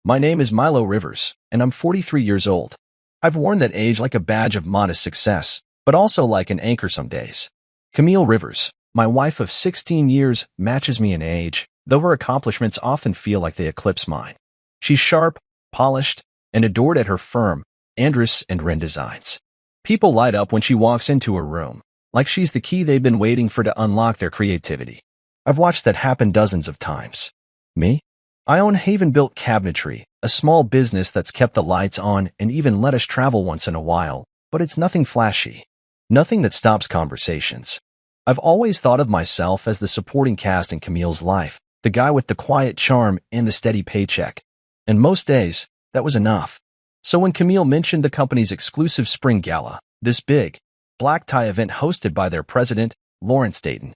My name is Milo Rivers, and I'm 43 years old. I've worn that age like a badge of modest success, but also like an anchor some days. Camille Rivers, my wife of 16 years, matches me in age, though her accomplishments often feel like they eclipse mine. She's sharp, polished, and adored at her firm, Andrus and Wren Designs. People light up when she walks into a room, like she's the key they've been waiting for to unlock their creativity. I've watched that happen dozens of times. Me? I own Haven Built Cabinetry, a small business that's kept the lights on and even let us travel once in a while, but it's nothing flashy. Nothing that stops conversations. I've always thought of myself as the supporting cast in Camille's life, the guy with the quiet charm and the steady paycheck. And most days, that was enough. So when Camille mentioned the company's exclusive spring gala, this big, black tie event hosted by their president, Lawrence Dayton,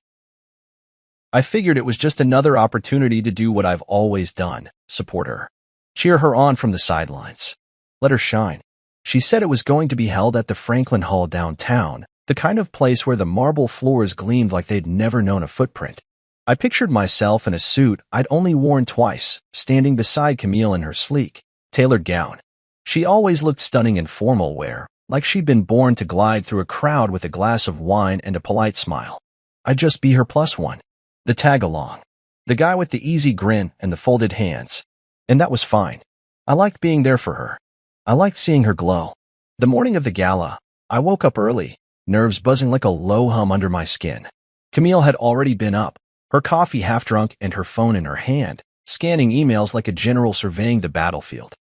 I figured it was just another opportunity to do what I've always done, support her. Cheer her on from the sidelines. Let her shine. She said it was going to be held at the Franklin Hall downtown, the kind of place where the marble floors gleamed like they'd never known a footprint. I pictured myself in a suit I'd only worn twice, standing beside Camille in her sleek, tailored gown. She always looked stunning in formal wear, like she'd been born to glide through a crowd with a glass of wine and a polite smile. I'd just be her plus one. The tag-along. The guy with the easy grin and the folded hands. And that was fine. I liked being there for her. I liked seeing her glow. The morning of the gala, I woke up early, nerves buzzing like a low hum under my skin. Camille had already been up, her coffee half drunk and her phone in her hand, scanning emails like a general surveying the battlefield.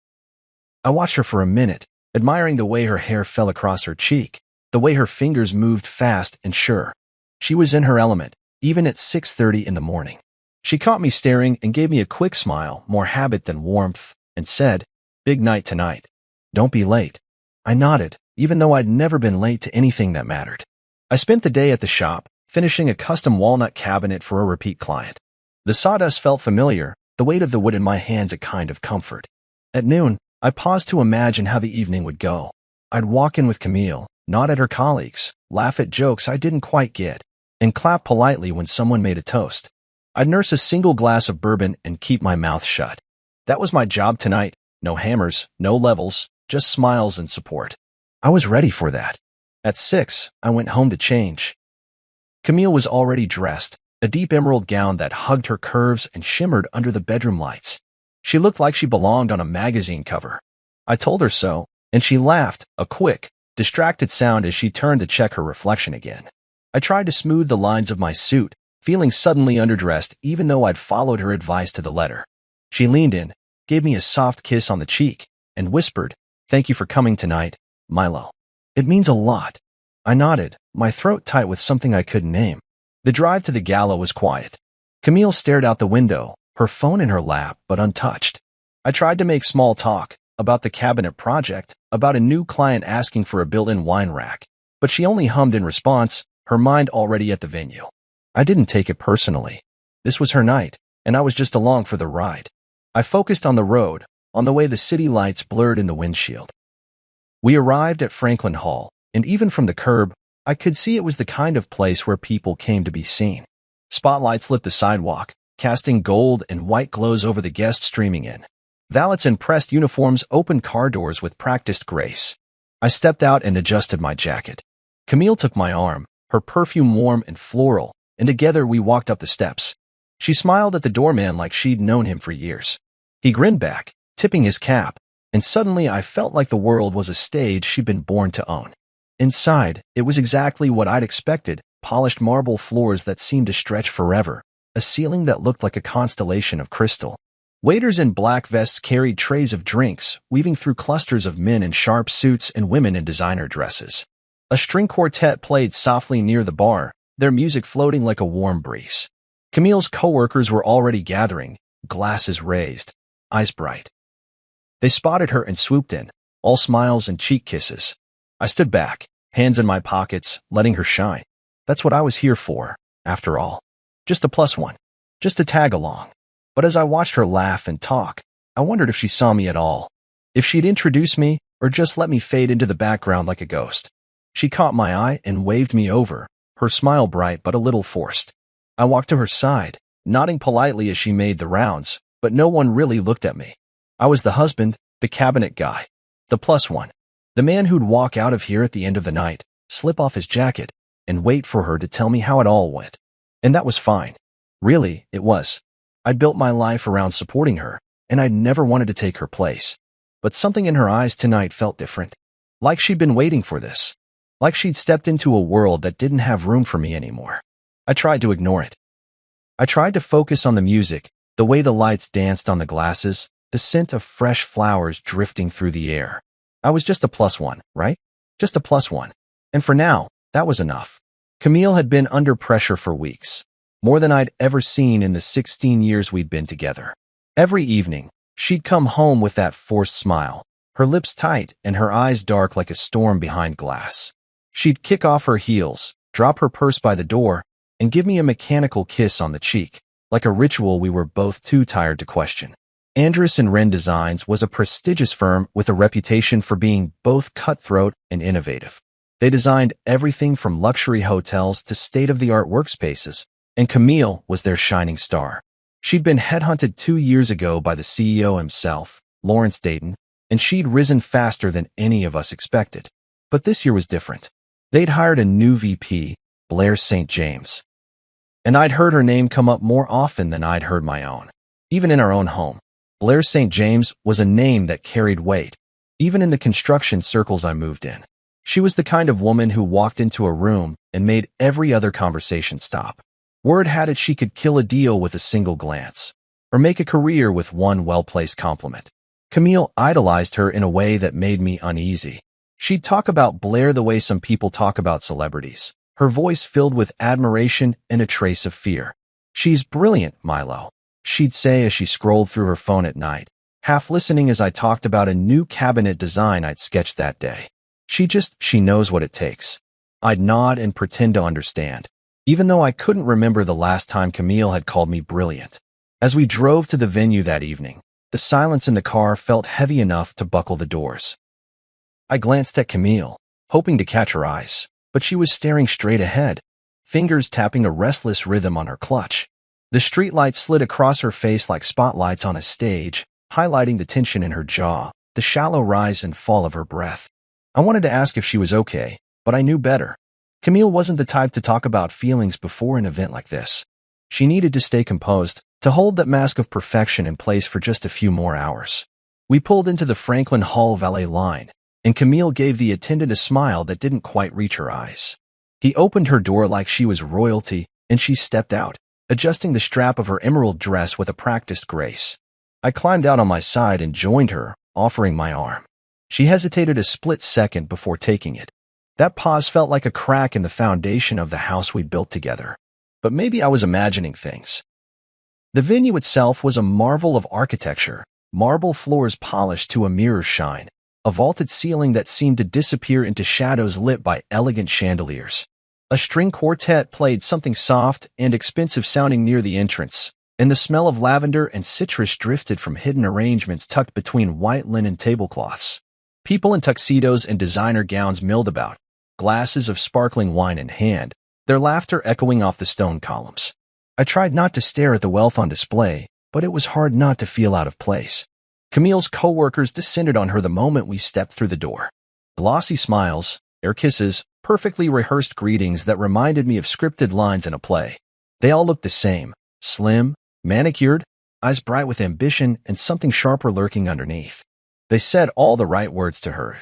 I watched her for a minute, admiring the way her hair fell across her cheek, the way her fingers moved fast and sure. She was in her element, even at 6:30 in the morning. She caught me staring and gave me a quick smile, more habit than warmth, and said, "Big night tonight. Don't be late." I nodded, even though I'd never been late to anything that mattered. I spent the day at the shop, finishing a custom walnut cabinet for a repeat client. The sawdust felt familiar, the weight of the wood in my hands a kind of comfort. At noon, I paused to imagine how the evening would go. I'd walk in with Camille, nod at her colleagues, laugh at jokes I didn't quite get, and clap politely when someone made a toast. I'd nurse a single glass of bourbon and keep my mouth shut. That was my job tonight. No hammers, no levels, just smiles and support. I was ready for that. At 6, I went home to change. Camille was already dressed, a deep emerald gown that hugged her curves and shimmered under the bedroom lights. She looked like she belonged on a magazine cover. I told her so, and she laughed, a quick, distracted sound as she turned to check her reflection again. I tried to smooth the lines of my suit, feeling suddenly underdressed even though I'd followed her advice to the letter. She leaned in, gave me a soft kiss on the cheek, and whispered, "Thank you for coming tonight, Milo. It means a lot." I nodded, my throat tight with something I couldn't name. The drive to the gala was quiet. Camille stared out the window, her phone in her lap but untouched. I tried to make small talk, about the cabinet project, about a new client asking for a built-in wine rack, but she only hummed in response, her mind already at the venue. I didn't take it personally. This was her night, and I was just along for the ride. I focused on the road, on the way the city lights blurred in the windshield. We arrived at Franklin Hall, and even from the curb, I could see it was the kind of place where people came to be seen. Spotlights lit the sidewalk, casting gold and white glows over the guests streaming in. Valets in pressed uniforms opened car doors with practiced grace. I stepped out and adjusted my jacket. Camille took my arm, her perfume warm and floral, and together we walked up the steps. She smiled at the doorman like she'd known him for years. He grinned back, tipping his cap, and suddenly I felt like the world was a stage she'd been born to own. Inside, it was exactly what I'd expected, polished marble floors that seemed to stretch forever, a ceiling that looked like a constellation of crystal. Waiters in black vests carried trays of drinks, weaving through clusters of men in sharp suits and women in designer dresses. A string quartet played softly near the bar, their music floating like a warm breeze. Camille's coworkers were already gathering, glasses raised, eyes bright. They spotted her and swooped in, all smiles and cheek kisses. I stood back, hands in my pockets, letting her shine. That's what I was here for, after all. Just a plus one. Just a tag along. But as I watched her laugh and talk, I wondered if she saw me at all. If she'd introduce me, or just let me fade into the background like a ghost. She caught my eye and waved me over, her smile bright but a little forced. I walked to her side, nodding politely as she made the rounds, but no one really looked at me. I was the husband, the cabinet guy, the plus one, the man who'd walk out of here at the end of the night, slip off his jacket, and wait for her to tell me how it all went. And that was fine. Really, it was. I'd built my life around supporting her, and I'd never wanted to take her place. But something in her eyes tonight felt different. Like she'd been waiting for this. Like she'd stepped into a world that didn't have room for me anymore. I tried to ignore it. I tried to focus on the music, the way the lights danced on the glasses, the scent of fresh flowers drifting through the air. I was just a plus one, right? Just a plus one. And for now, that was enough. Camille had been under pressure for weeks, more than I'd ever seen in the 16 years we'd been together. Every evening, she'd come home with that forced smile, her lips tight and her eyes dark like a storm behind glass. She'd kick off her heels, drop her purse by the door, and give me a mechanical kiss on the cheek, like a ritual we were both too tired to question. Andrus and Wren Designs was a prestigious firm with a reputation for being both cutthroat and innovative. They designed everything from luxury hotels to state-of-the-art workspaces, and Camille was their shining star. She'd been headhunted 2 years ago by the CEO himself, Lawrence Dayton, and she'd risen faster than any of us expected. But this year was different. They'd hired a new VP, Blair St. James. And I'd heard her name come up more often than I'd heard my own. Even in our own home, Blair St. James was a name that carried weight, even in the construction circles I moved in. She was the kind of woman who walked into a room and made every other conversation stop. Word had it she could kill a deal with a single glance, or make a career with one well-placed compliment. Camille idolized her in a way that made me uneasy. She'd talk about Blair the way some people talk about celebrities, her voice filled with admiration and a trace of fear. "She's brilliant, Milo," she'd say as she scrolled through her phone at night, half listening as I talked about a new cabinet design I'd sketched that day. She knows what it takes. I'd nod and pretend to understand, even though I couldn't remember the last time Camille had called me brilliant. As we drove to the venue that evening, the silence in the car felt heavy enough to buckle the doors. I glanced at Camille, hoping to catch her eyes, but she was staring straight ahead, fingers tapping a restless rhythm on her clutch. The streetlights slid across her face like spotlights on a stage, highlighting the tension in her jaw, the shallow rise and fall of her breath. I wanted to ask if she was okay, but I knew better. Camille wasn't the type to talk about feelings before an event like this. She needed to stay composed, to hold that mask of perfection in place for just a few more hours. We pulled into the Franklin Hall valet line, and Camille gave the attendant a smile that didn't quite reach her eyes. He opened her door like she was royalty, and she stepped out, adjusting the strap of her emerald dress with a practiced grace. I climbed out on my side and joined her, offering my arm. She hesitated a split second before taking it. That pause felt like a crack in the foundation of the house we built together. But maybe I was imagining things. The venue itself was a marvel of architecture, marble floors polished to a mirror's shine, a vaulted ceiling that seemed to disappear into shadows lit by elegant chandeliers. A string quartet played something soft and expensive sounding near the entrance, and the smell of lavender and citrus drifted from hidden arrangements tucked between white linen tablecloths. People in tuxedos and designer gowns milled about, glasses of sparkling wine in hand, their laughter echoing off the stone columns. I tried not to stare at the wealth on display, but it was hard not to feel out of place. Camille's co-workers descended on her the moment we stepped through the door. Glossy smiles, air kisses, perfectly rehearsed greetings that reminded me of scripted lines in a play. They all looked the same, slim, manicured, eyes bright with ambition and something sharper lurking underneath. They said all the right words to her.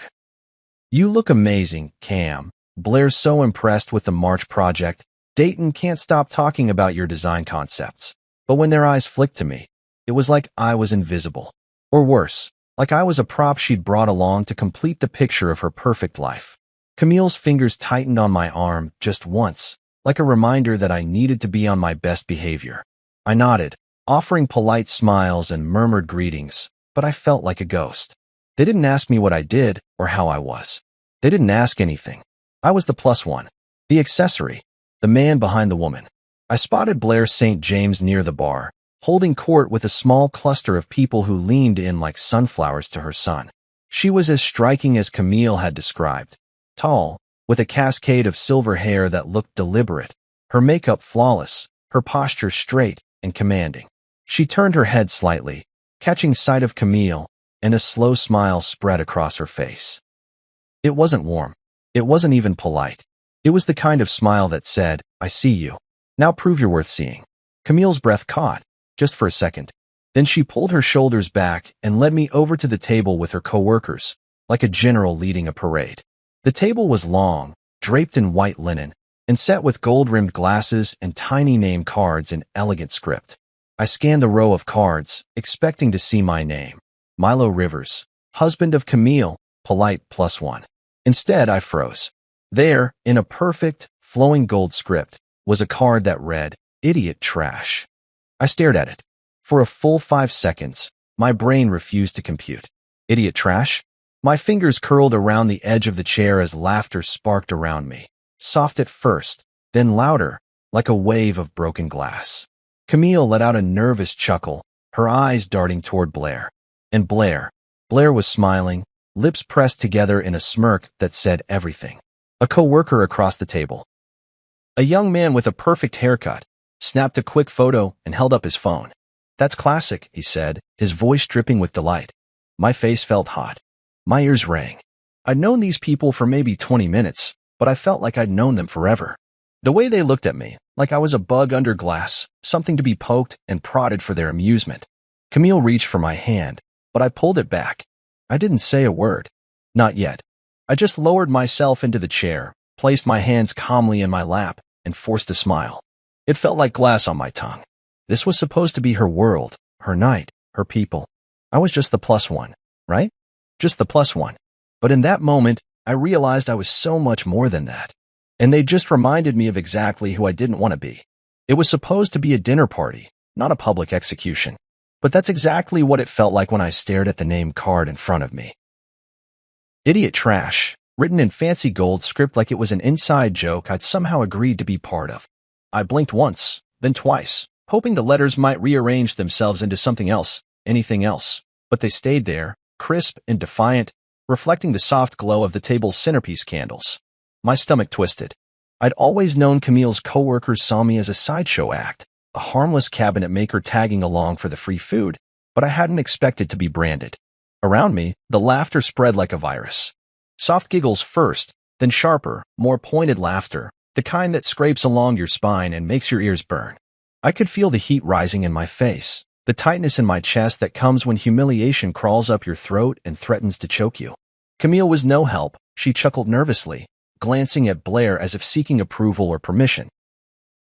"You look amazing, Cam." Blair's so impressed with the March project, Dayton can't stop talking about your design concepts. But when their eyes flicked to me, it was like I was invisible. Or worse, like I was a prop she'd brought along to complete the picture of her perfect life. Camille's fingers tightened on my arm just once, like a reminder that I needed to be on my best behavior. I nodded, offering polite smiles and murmured greetings, but I felt like a ghost. They didn't ask me what I did or how I was. They didn't ask anything. I was the plus one, the accessory, the man behind the woman. I spotted Blair St. James near the bar, holding court with a small cluster of people who leaned in like sunflowers to her son. She was as striking as Camille had described, tall, with a cascade of silver hair that looked deliberate, her makeup flawless, her posture straight and commanding. She turned her head slightly, catching sight of Camille, and a slow smile spread across her face. It wasn't warm. It wasn't even polite. It was the kind of smile that said, "I see you. Now prove you're worth seeing." Camille's breath caught, just for a second. Then she pulled her shoulders back and led me over to the table with her coworkers, like a general leading a parade. The table was long, draped in white linen, and set with gold-rimmed glasses and tiny name cards in elegant script. I scanned the row of cards, expecting to see my name. Milo Rivers, husband of Camille, polite +1. Instead, I froze. There, in a perfect, flowing gold script, was a card that read, "Idiot Trash." I stared at it. For a full 5 seconds, my brain refused to compute. Idiot trash? My fingers curled around the edge of the chair as laughter sparked around me. Soft at first, then louder, like a wave of broken glass. Camille let out a nervous chuckle, her eyes darting toward Blair. And Blair was smiling, lips pressed together in a smirk that said everything. A coworker across the table, a young man with a perfect haircut, snapped a quick photo and held up his phone. "That's classic," he said, his voice dripping with delight. My face felt hot. My ears rang. I'd known these people for maybe 20 minutes, but I felt like I'd known them forever. The way they looked at me, like I was a bug under glass, something to be poked and prodded for their amusement. Camille reached for my hand, but I pulled it back. I didn't say a word. Not yet. I just lowered myself into the chair, placed my hands calmly in my lap, and forced a smile. It felt like glass on my tongue. This was supposed to be her world, her night, her people. I was just the +1, right? Just the +1. But in that moment, I realized I was so much more than that. And they just reminded me of exactly who I didn't want to be. It was supposed to be a dinner party, not a public execution. But that's exactly what it felt like when I stared at the name card in front of me. Idiot Trash, written in fancy gold script like it was an inside joke I'd somehow agreed to be part of. I blinked once, then twice, hoping the letters might rearrange themselves into something else, anything else. But they stayed there, crisp and defiant, reflecting the soft glow of the table's centerpiece candles. My stomach twisted. I'd always known Camille's coworkers saw me as a sideshow act, a harmless cabinet maker tagging along for the free food, but I hadn't expected to be branded. Around me, the laughter spread like a virus. Soft giggles first, then sharper, more pointed laughter, the kind that scrapes along your spine and makes your ears burn. I could feel the heat rising in my face, the tightness in my chest that comes when humiliation crawls up your throat and threatens to choke you. Camille was no help. She chuckled nervously, glancing at Blair as if seeking approval or permission.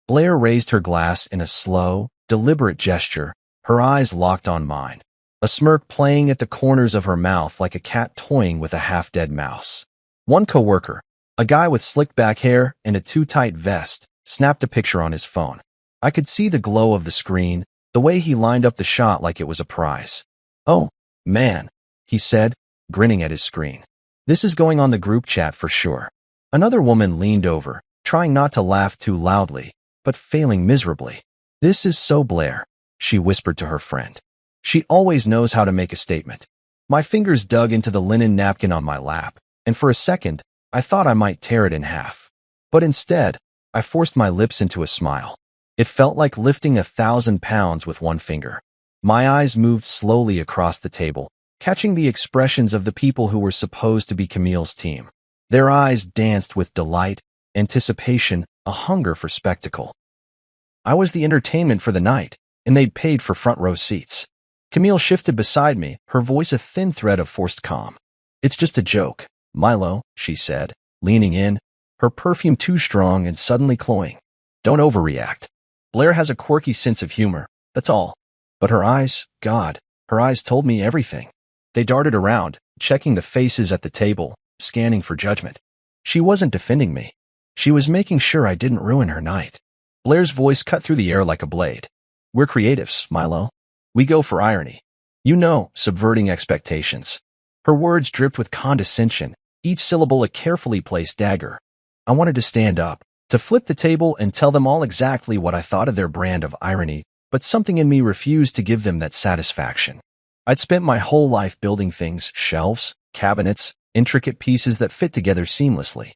Blair raised her glass in a slow, deliberate gesture, her eyes locked on mine, a smirk playing at the corners of her mouth like a cat toying with a half-dead mouse. One coworker, a guy with slicked back hair and a too-tight vest, snapped a picture on his phone. I could see the glow of the screen, the way he lined up the shot like it was a prize. "Oh, man," he said, grinning at his screen. "This is going on the group chat for sure." Another woman leaned over, trying not to laugh too loudly, but failing miserably. "This is so Blair," she whispered to her friend. "She always knows how to make a statement." My fingers dug into the linen napkin on my lap, and for a second, I thought I might tear it in half. But instead, I forced my lips into a smile. It felt like lifting 1,000 pounds with one finger. My eyes moved slowly across the table, catching the expressions of the people who were supposed to be Camille's team. Their eyes danced with delight, anticipation, a hunger for spectacle. I was the entertainment for the night, and they'd paid for front-row seats. Camille shifted beside me, her voice a thin thread of forced calm. "It's just a joke, Milo," she said, leaning in, her perfume too strong and suddenly cloying. "Don't overreact. Blair has a quirky sense of humor, that's all." But her eyes, God, her eyes told me everything. They darted around, checking the faces at the table, scanning for judgment. She wasn't defending me. She was making sure I didn't ruin her night. Blair's voice cut through the air like a blade. "We're creatives, Milo. We go for irony. You know, subverting expectations." Her words dripped with condescension, each syllable a carefully placed dagger. I wanted to stand up, to flip the table and tell them all exactly what I thought of their brand of irony, but something in me refused to give them that satisfaction. I'd spent my whole life building things, shelves, cabinets, intricate pieces that fit together seamlessly.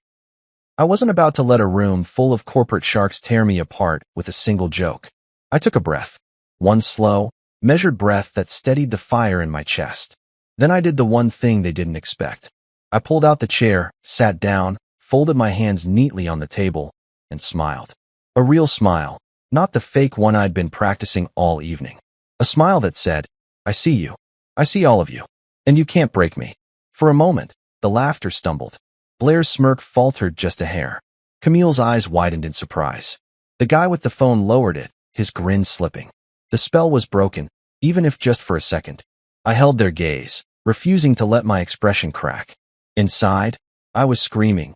I wasn't about to let a room full of corporate sharks tear me apart with a single joke. I took a breath. One slow, measured breath that steadied the fire in my chest. Then I did the one thing they didn't expect. I pulled out the chair, sat down, folded my hands neatly on the table, and smiled. A real smile, not the fake one I'd been practicing all evening. A smile that said, I see you. I see all of you. And you can't break me. For a moment, the laughter stumbled. Blair's smirk faltered just a hair. Camille's eyes widened in surprise. The guy with the phone lowered it, his grin slipping. The spell was broken, even if just for a second. I held their gaze, refusing to let my expression crack. Inside, I was screaming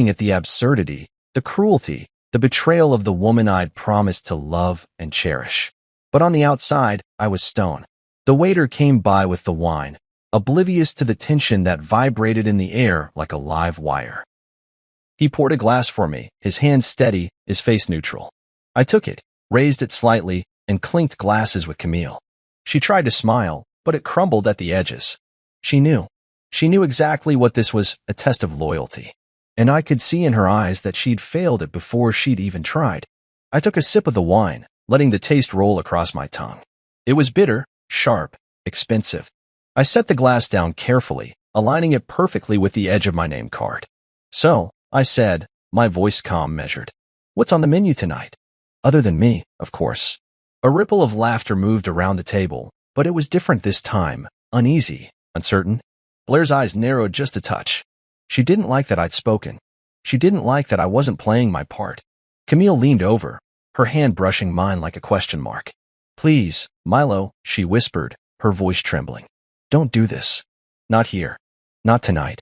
at the absurdity, the cruelty, the betrayal of the woman I'd promised to love and cherish. But on the outside, I was stone. The waiter came by with the wine, oblivious to the tension that vibrated in the air like a live wire. He poured a glass for me, his hand steady, his face neutral. I took it, raised it slightly, and clinked glasses with Camille. She tried to smile, but it crumbled at the edges. She knew. She knew exactly what this was, a test of loyalty. And I could see in her eyes that she'd failed it before she'd even tried. I took a sip of the wine, letting the taste roll across my tongue. It was bitter, sharp, expensive. I set the glass down carefully, aligning it perfectly with the edge of my name card. So, I said, my voice calm measured. What's on the menu tonight? Other than me, of course. A ripple of laughter moved around the table, but it was different this time, uneasy, uncertain. Blair's eyes narrowed just a touch. She didn't like that I'd spoken. She didn't like that I wasn't playing my part. Camille leaned over, her hand brushing mine like a question mark. Please, Milo, she whispered, her voice trembling. Don't do this. Not here. Not tonight.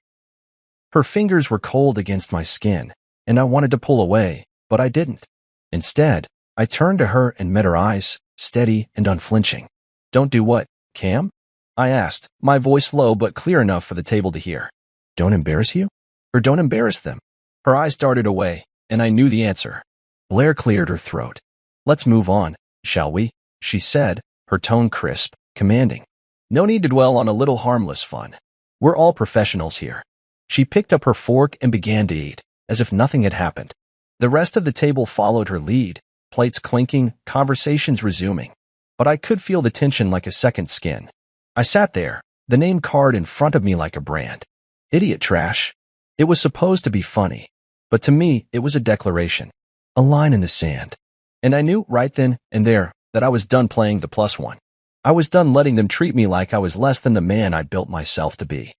Her fingers were cold against my skin, and I wanted to pull away, but I didn't. Instead, I turned to her and met her eyes, steady and unflinching. Don't do what, Cam? I asked, my voice low but clear enough for the table to hear. Don't embarrass you? Or don't embarrass them? Her eyes darted away, and I knew the answer. Blair cleared her throat. Let's move on, shall we? She said, her tone crisp, commanding. No need to dwell on a little harmless fun. We're all professionals here. She picked up her fork and began to eat, as if nothing had happened. The rest of the table followed her lead, plates clinking, conversations resuming. But I could feel the tension like a second skin. I sat there, the name card in front of me like a brand. Idiot trash. It was supposed to be funny, but to me it was a declaration, a line in the sand. And I knew right then and there that I was done playing the plus one. I was done letting them treat me like I was less than the man I'd built myself to be.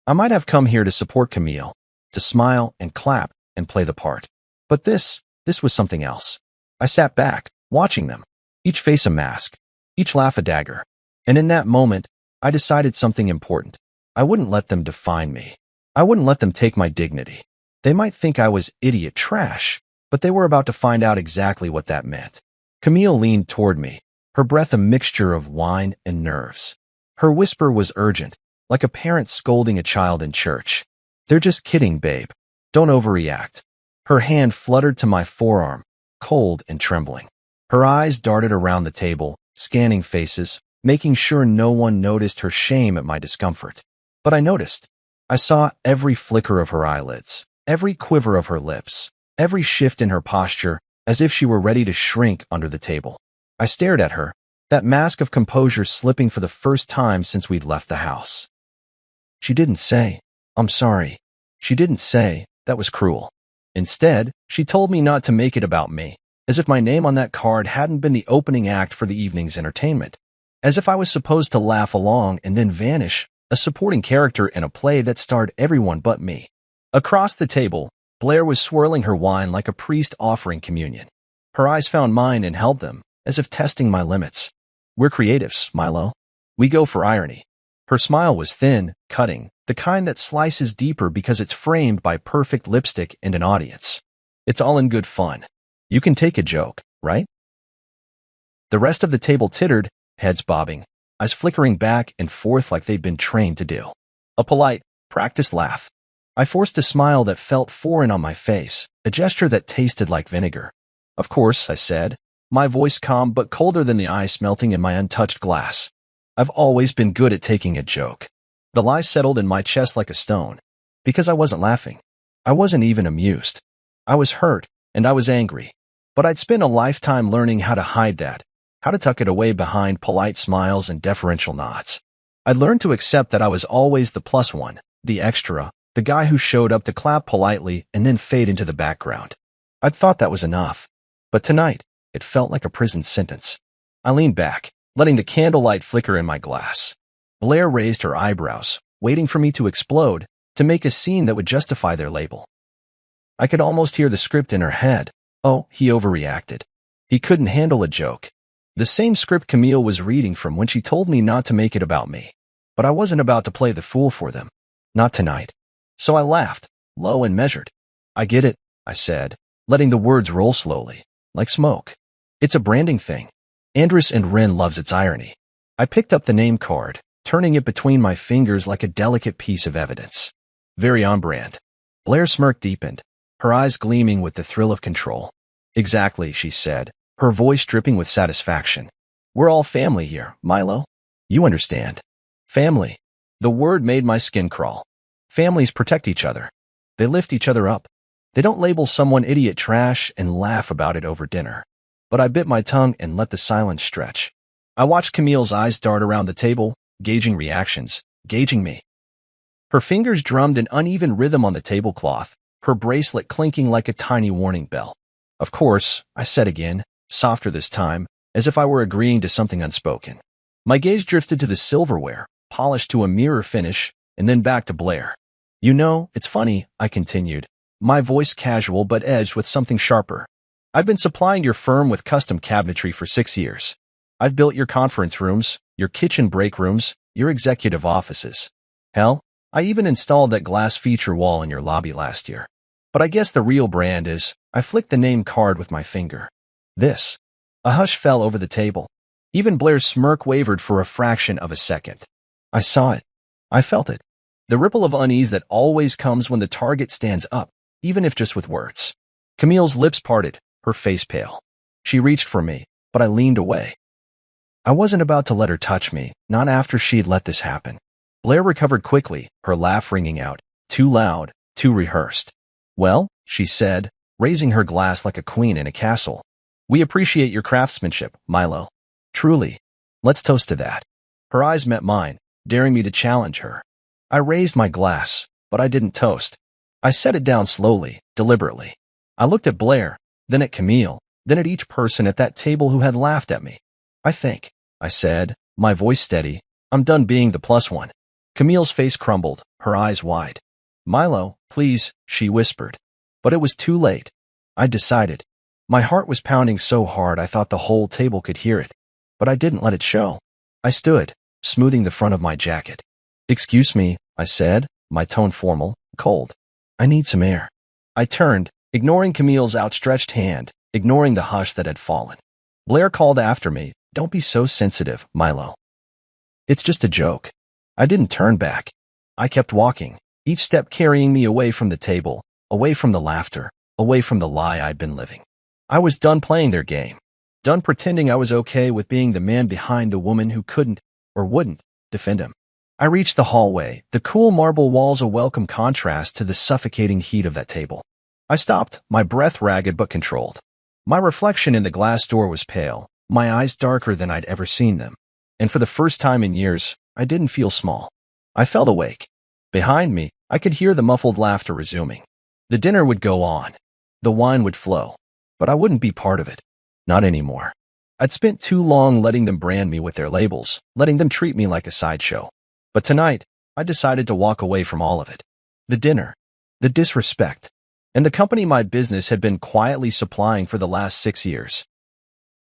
I might have come here to support Camille, to smile and clap and play the part. But this was something else. I sat back, watching them, each face a mask, each laugh a dagger. And in that moment, I decided something important. I wouldn't let them define me. I wouldn't let them take my dignity. They might think I was idiot trash, but they were about to find out exactly what that meant. Camille leaned toward me, her breath a mixture of wine and nerves. Her whisper was urgent, like a parent scolding a child in church. They're just kidding, babe. Don't overreact. Her hand fluttered to my forearm, cold and trembling. Her eyes darted around the table, scanning faces, making sure no one noticed her shame at my discomfort. But I noticed. I saw every flicker of her eyelids, every quiver of her lips, every shift in her posture, as if she were ready to shrink under the table. I stared at her, that mask of composure slipping for the first time since we'd left the house. She didn't say, I'm sorry. She didn't say, that was cruel. Instead, she told me not to make it about me, as if my name on that card hadn't been the opening act for the evening's entertainment. As if I was supposed to laugh along and then vanish, a supporting character in a play that starred everyone but me. Across the table, Blair was swirling her wine like a priest offering communion. Her eyes found mine and held them, as if testing my limits. We're creatives, Milo. We go for irony. Her smile was thin, cutting, the kind that slices deeper because it's framed by perfect lipstick and an audience. It's all in good fun. You can take a joke, right? The rest of the table tittered, heads bobbing, eyes flickering back and forth like they'd been trained to do. A polite, practiced laugh. I forced a smile that felt foreign on my face, a gesture that tasted like vinegar. Of course, I said, my voice calm but colder than the ice melting in my untouched glass. I've always been good at taking a joke. The lie settled in my chest like a stone, because I wasn't laughing. I wasn't even amused. I was hurt, and I was angry. But I'd spent a lifetime learning how to hide that, how to tuck it away behind polite smiles and deferential nods. I'd learned to accept that I was always the plus one, the extra, the guy who showed up to clap politely and then fade into the background. I'd thought that was enough. But tonight, it felt like a prison sentence. I leaned back, letting the candlelight flicker in my glass. Blair raised her eyebrows, waiting for me to explode, to make a scene that would justify their label. I could almost hear the script in her head. Oh, he overreacted. He couldn't handle a joke. The same script Camille was reading from when she told me not to make it about me. But I wasn't about to play the fool for them. Not tonight. So I laughed, low and measured. I get it, I said, letting the words roll slowly, like smoke. It's a branding thing. Andrus and Wren loves its irony. I picked up the name card, turning it between my fingers like a delicate piece of evidence. Very on brand. Blair's smirk deepened, her eyes gleaming with the thrill of control. Exactly, she said, her voice dripping with satisfaction. We're all family here, Milo. You understand. Family. The word made my skin crawl. Families protect each other. They lift each other up. They don't label someone idiot trash and laugh about it over dinner. But I bit my tongue and let the silence stretch. I watched Camille's eyes dart around the table, gauging reactions, gauging me. Her fingers drummed an uneven rhythm on the tablecloth, her bracelet clinking like a tiny warning bell. Of course, I said again, softer this time, as if I were agreeing to something unspoken. My gaze drifted to the silverware, polished to a mirror finish, and then back to Blair. You know, it's funny, I continued, my voice casual but edged with something sharper. I've been supplying your firm with custom cabinetry for 6 years. I've built your conference rooms, your kitchen break rooms, your executive offices. Hell, I even installed that glass feature wall in your lobby last year. But I guess the real brand is, I flicked the name card with my finger. This. A hush fell over the table. Even Blair's smirk wavered for a fraction of a second. I saw it. I felt it. The ripple of unease that always comes when the target stands up, even if just with words. Camille's lips parted, her face pale. She reached for me, but I leaned away. I wasn't about to let her touch me, not after she'd let this happen. Blair recovered quickly, her laugh ringing out, too loud, too rehearsed. Well, she said, raising her glass like a queen in a castle. We appreciate your craftsmanship, Milo. Truly. Let's toast to that. Her eyes met mine, daring me to challenge her. I raised my glass, but I didn't toast. I set it down slowly, deliberately. I looked at Blair, then at Camille, then at each person at that table who had laughed at me. I think, I said, my voice steady, I'm done being the plus one. Camille's face crumbled, her eyes wide. Milo, please, she whispered. But it was too late. I decided. My heart was pounding so hard I thought the whole table could hear it. But I didn't let it show. I stood, smoothing the front of my jacket. Excuse me, I said, my tone formal, cold. I need some air. I turned, ignoring Camille's outstretched hand, ignoring the hush that had fallen. Blair called after me, don't be so sensitive, Milo. It's just a joke. I didn't turn back. I kept walking, each step carrying me away from the table, away from the laughter, away from the lie I'd been living. I was done playing their game, done pretending I was okay with being the man behind the woman who couldn't, or wouldn't, defend him. I reached the hallway, the cool marble walls a welcome contrast to the suffocating heat of that table. I stopped, my breath ragged but controlled. My reflection in the glass door was pale, my eyes darker than I'd ever seen them. And for the first time in years, I didn't feel small. I felt awake. Behind me, I could hear the muffled laughter resuming. The dinner would go on. The wine would flow. But I wouldn't be part of it. Not anymore. I'd spent too long letting them brand me with their labels, letting them treat me like a sideshow. But tonight, I decided to walk away from all of it. The dinner, the disrespect, and the company my business had been quietly supplying for the last 6 years.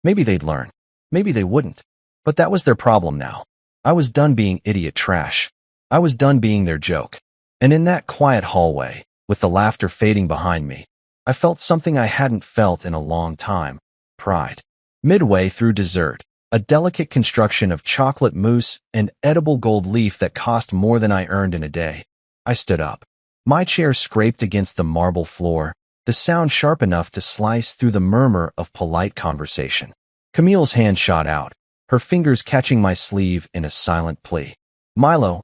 Maybe they'd learn. Maybe they wouldn't. But that was their problem now. I was done being idiot trash. I was done being their joke. And in that quiet hallway, with the laughter fading behind me, I felt something I hadn't felt in a long time. Pride. Midway through dessert, a delicate construction of chocolate mousse and edible gold leaf that cost more than I earned in a day. I stood up. My chair scraped against the marble floor, the sound sharp enough to slice through the murmur of polite conversation. Camille's hand shot out, her fingers catching my sleeve in a silent plea. Milo,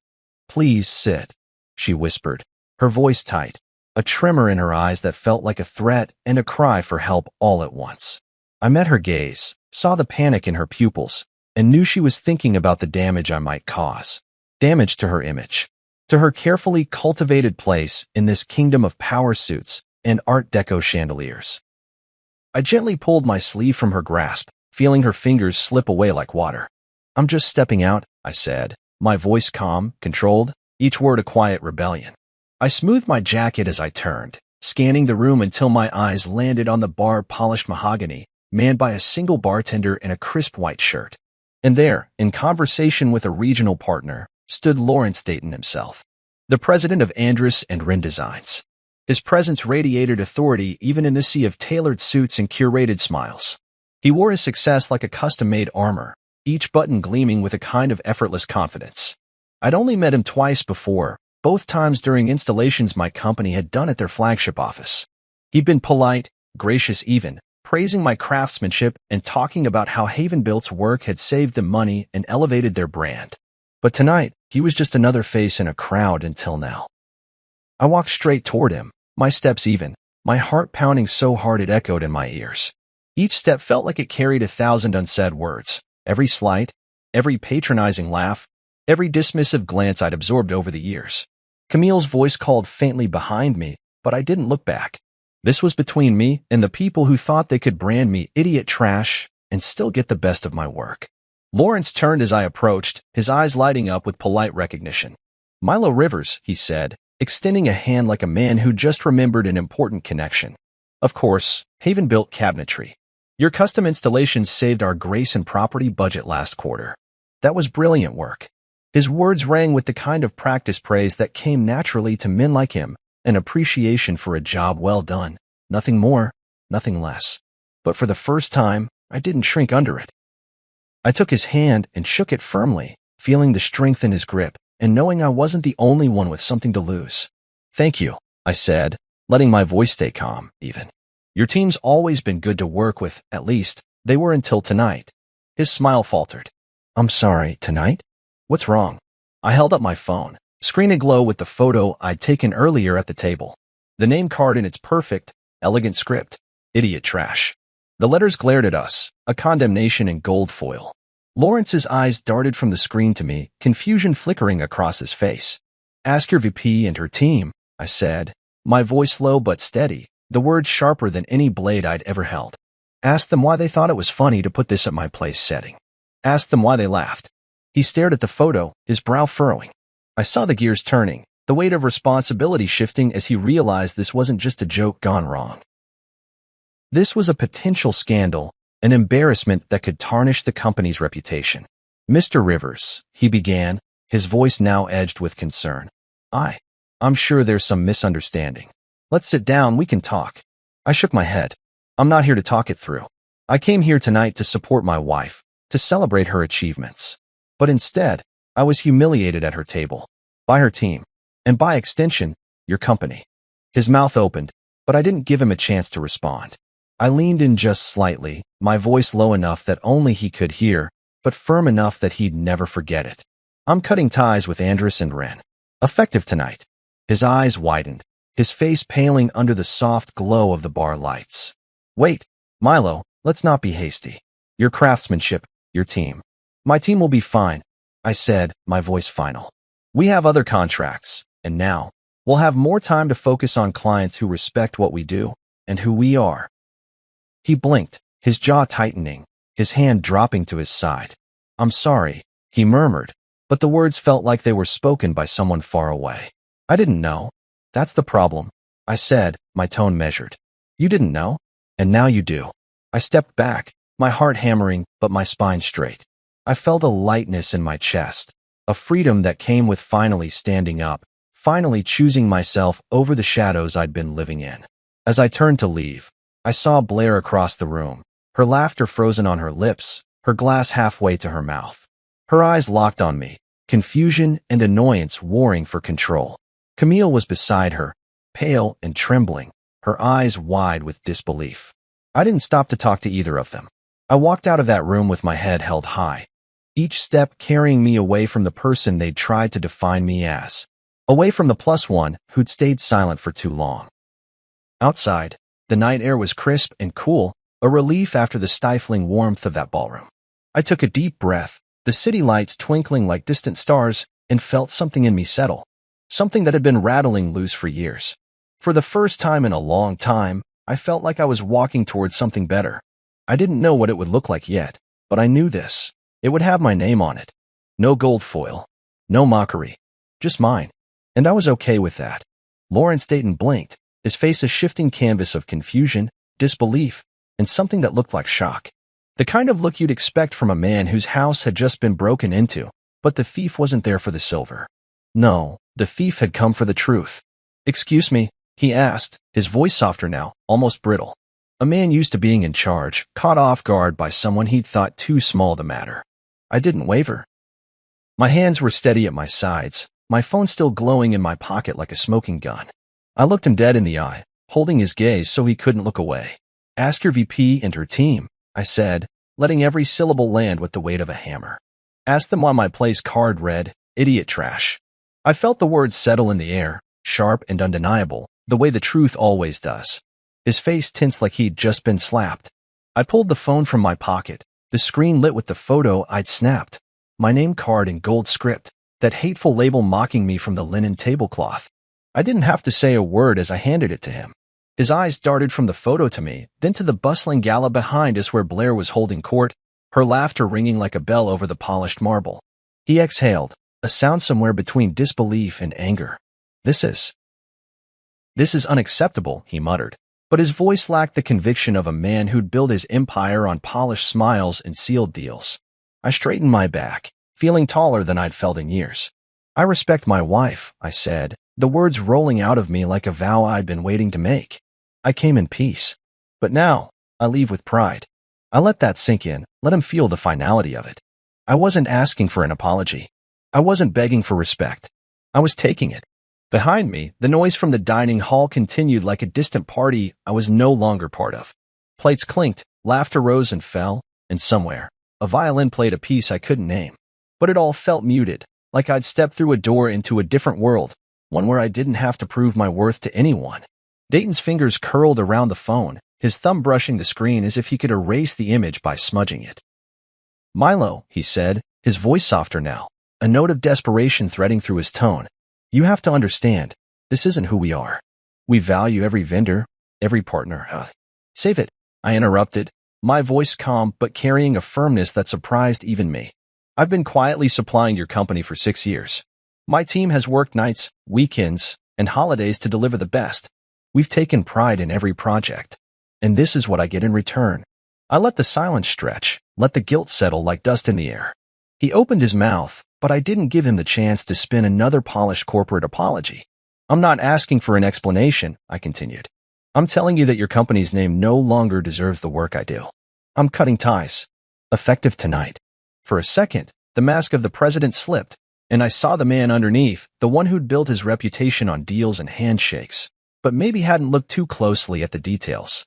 please sit, she whispered, her voice tight, a tremor in her eyes that felt like a threat and a cry for help all at once. I met her gaze, saw the panic in her pupils, and knew she was thinking about the damage I might cause. Damage to her image, to her carefully cultivated place in this kingdom of power suits and Art Deco chandeliers. I gently pulled my sleeve from her grasp, feeling her fingers slip away like water. "I'm just stepping out," I said, my voice calm, controlled, each word a quiet rebellion. I smoothed my jacket as I turned, scanning the room until my eyes landed on the bar-polished mahogany, manned by a single bartender in a crisp white shirt. And there, in conversation with a regional partner, stood Lawrence Dayton himself, the president of Andrus and Wren Designs. His presence radiated authority even in the sea of tailored suits and curated smiles. He wore his success like a custom-made armor, each button gleaming with a kind of effortless confidence. I'd only met him twice before, both times during installations my company had done at their flagship office. He'd been polite, gracious even, praising my craftsmanship and talking about how Haven-Built's work had saved them money and elevated their brand. But tonight, he was just another face in a crowd until now. I walked straight toward him, my steps even, my heart pounding so hard it echoed in my ears. Each step felt like it carried 1,000 unsaid words. Every slight, every patronizing laugh, every dismissive glance I'd absorbed over the years. Camille's voice called faintly behind me, but I didn't look back. This was between me and the people who thought they could brand me idiot trash and still get the best of my work. Lawrence turned as I approached, his eyes lighting up with polite recognition. "Milo Rivers," he said, extending a hand like a man who just remembered an important connection. "Of course, Haven-Built Cabinetry. Your custom installations saved our Grayson property budget last quarter. That was brilliant work." His words rang with the kind of practice praise that came naturally to men like him, an appreciation for a job well done. Nothing more, nothing less. But for the first time, I didn't shrink under it. I took his hand and shook it firmly, feeling the strength in his grip, and knowing I wasn't the only one with something to lose. "Thank you," I said, letting my voice stay calm, even. "Your team's always been good to work with, at least, they were until tonight." His smile faltered. "I'm sorry, tonight? What's wrong?" I held up my phone, screen aglow with the photo I'd taken earlier at the table. The name card in its perfect, elegant script. Idiot trash. The letters glared at us, a condemnation in gold foil. Lawrence's eyes darted from the screen to me, confusion flickering across his face. "Ask your VP and her team," I said, my voice low but steady, the words sharper than any blade I'd ever held. "Ask them why they thought it was funny to put this at my place setting. Ask them why they laughed." He stared at the photo, his brow furrowing. I saw the gears turning, the weight of responsibility shifting as he realized this wasn't just a joke gone wrong. This was a potential scandal, an embarrassment that could tarnish the company's reputation. "Mr. Rivers," he began, his voice now edged with concern. I'm sure there's some misunderstanding. Let's sit down, we can talk." I shook my head. "I'm not here to talk it through. I came here tonight to support my wife, to celebrate her achievements. But instead, I was humiliated at her table, by her team, and by extension, your company." His mouth opened, but I didn't give him a chance to respond. I leaned in just slightly, my voice low enough that only he could hear, but firm enough that he'd never forget it. "I'm cutting ties with Andrus and Wren. Effective tonight." His eyes widened, his face paling under the soft glow of the bar lights. "Wait, Milo, let's not be hasty. Your craftsmanship, your team." "My team will be fine," I said, my voice final. "We have other contracts, and now, we'll have more time to focus on clients who respect what we do, and who we are." He blinked, his jaw tightening, his hand dropping to his side. "I'm sorry," he murmured, but the words felt like they were spoken by someone far away. "I didn't know. That's the problem," I said, my tone measured. "You didn't know, and now you do." I stepped back, my heart hammering, but my spine straight. I felt a lightness in my chest, a freedom that came with finally standing up, finally choosing myself over the shadows I'd been living in. As I turned to leave, I saw Blair across the room, her laughter frozen on her lips, her glass halfway to her mouth. Her eyes locked on me, confusion and annoyance warring for control. Camille was beside her, pale and trembling, her eyes wide with disbelief. I didn't stop to talk to either of them. I walked out of that room with my head held high, each step carrying me away from the person they'd tried to define me as, away from the +1 who'd stayed silent for too long. Outside, the night air was crisp and cool, a relief after the stifling warmth of that ballroom. I took a deep breath, the city lights twinkling like distant stars, and felt something in me settle. Something that had been rattling loose for years. For the first time in a long time, I felt like I was walking towards something better. I didn't know what it would look like yet, but I knew this. It would have my name on it. No gold foil. No mockery. Just mine. And I was okay with that. Lawrence Dayton blinked, his face a shifting canvas of confusion, disbelief, and something that looked like shock. The kind of look you'd expect from a man whose house had just been broken into, but the thief wasn't there for the silver. No, the thief had come for the truth. "Excuse me," he asked, his voice softer now, almost brittle. A man used to being in charge, caught off guard by someone he'd thought too small to matter. I didn't waver. My hands were steady at my sides, my phone still glowing in my pocket like a smoking gun. I looked him dead in the eye, holding his gaze so he couldn't look away. "Ask your VP and her team," I said, letting every syllable land with the weight of a hammer. "Ask them why my place card read, idiot trash." I felt the words settle in the air, sharp and undeniable, the way the truth always does. His face tensed like he'd just been slapped. I pulled the phone from my pocket, the screen lit with the photo I'd snapped. My name card in gold script, that hateful label mocking me from the linen tablecloth. I didn't have to say a word as I handed it to him. His eyes darted from the photo to me, then to the bustling gala behind us where Blair was holding court, her laughter ringing like a bell over the polished marble. He exhaled, a sound somewhere between disbelief and anger. This is unacceptable," he muttered. But his voice lacked the conviction of a man who'd built his empire on polished smiles and sealed deals. I straightened my back, feeling taller than I'd felt in years. "I respect my wife," I said, the words rolling out of me like a vow I'd been waiting to make. "I came in peace. But now, I leave with pride." I let that sink in, let him feel the finality of it. I wasn't asking for an apology. I wasn't begging for respect. I was taking it. Behind me, the noise from the dining hall continued like a distant party I was no longer part of. Plates clinked, laughter rose and fell, and somewhere, a violin played a piece I couldn't name. But it all felt muted, like I'd stepped through a door into a different world, one where I didn't have to prove my worth to anyone. Dayton's fingers curled around the phone, his thumb brushing the screen as if he could erase the image by smudging it. "Milo," he said, his voice softer now, a note of desperation threading through his tone. "You have to understand, this isn't who we are. We value every vendor, every partner." "Save it," I interrupted, my voice calm but carrying a firmness that surprised even me. "I've been quietly supplying your company for 6 years. My team has worked nights, weekends, and holidays to deliver the best. We've taken pride in every project. And this is what I get in return." I let the silence stretch, let the guilt settle like dust in the air. He opened his mouth, but I didn't give him the chance to spin another polished corporate apology. "I'm not asking for an explanation," I continued. "I'm telling you that your company's name no longer deserves the work I do. I'm cutting ties. Effective tonight." For a second, the mask of the president slipped, and I saw the man underneath, the one who'd built his reputation on deals and handshakes, but maybe hadn't looked too closely at the details.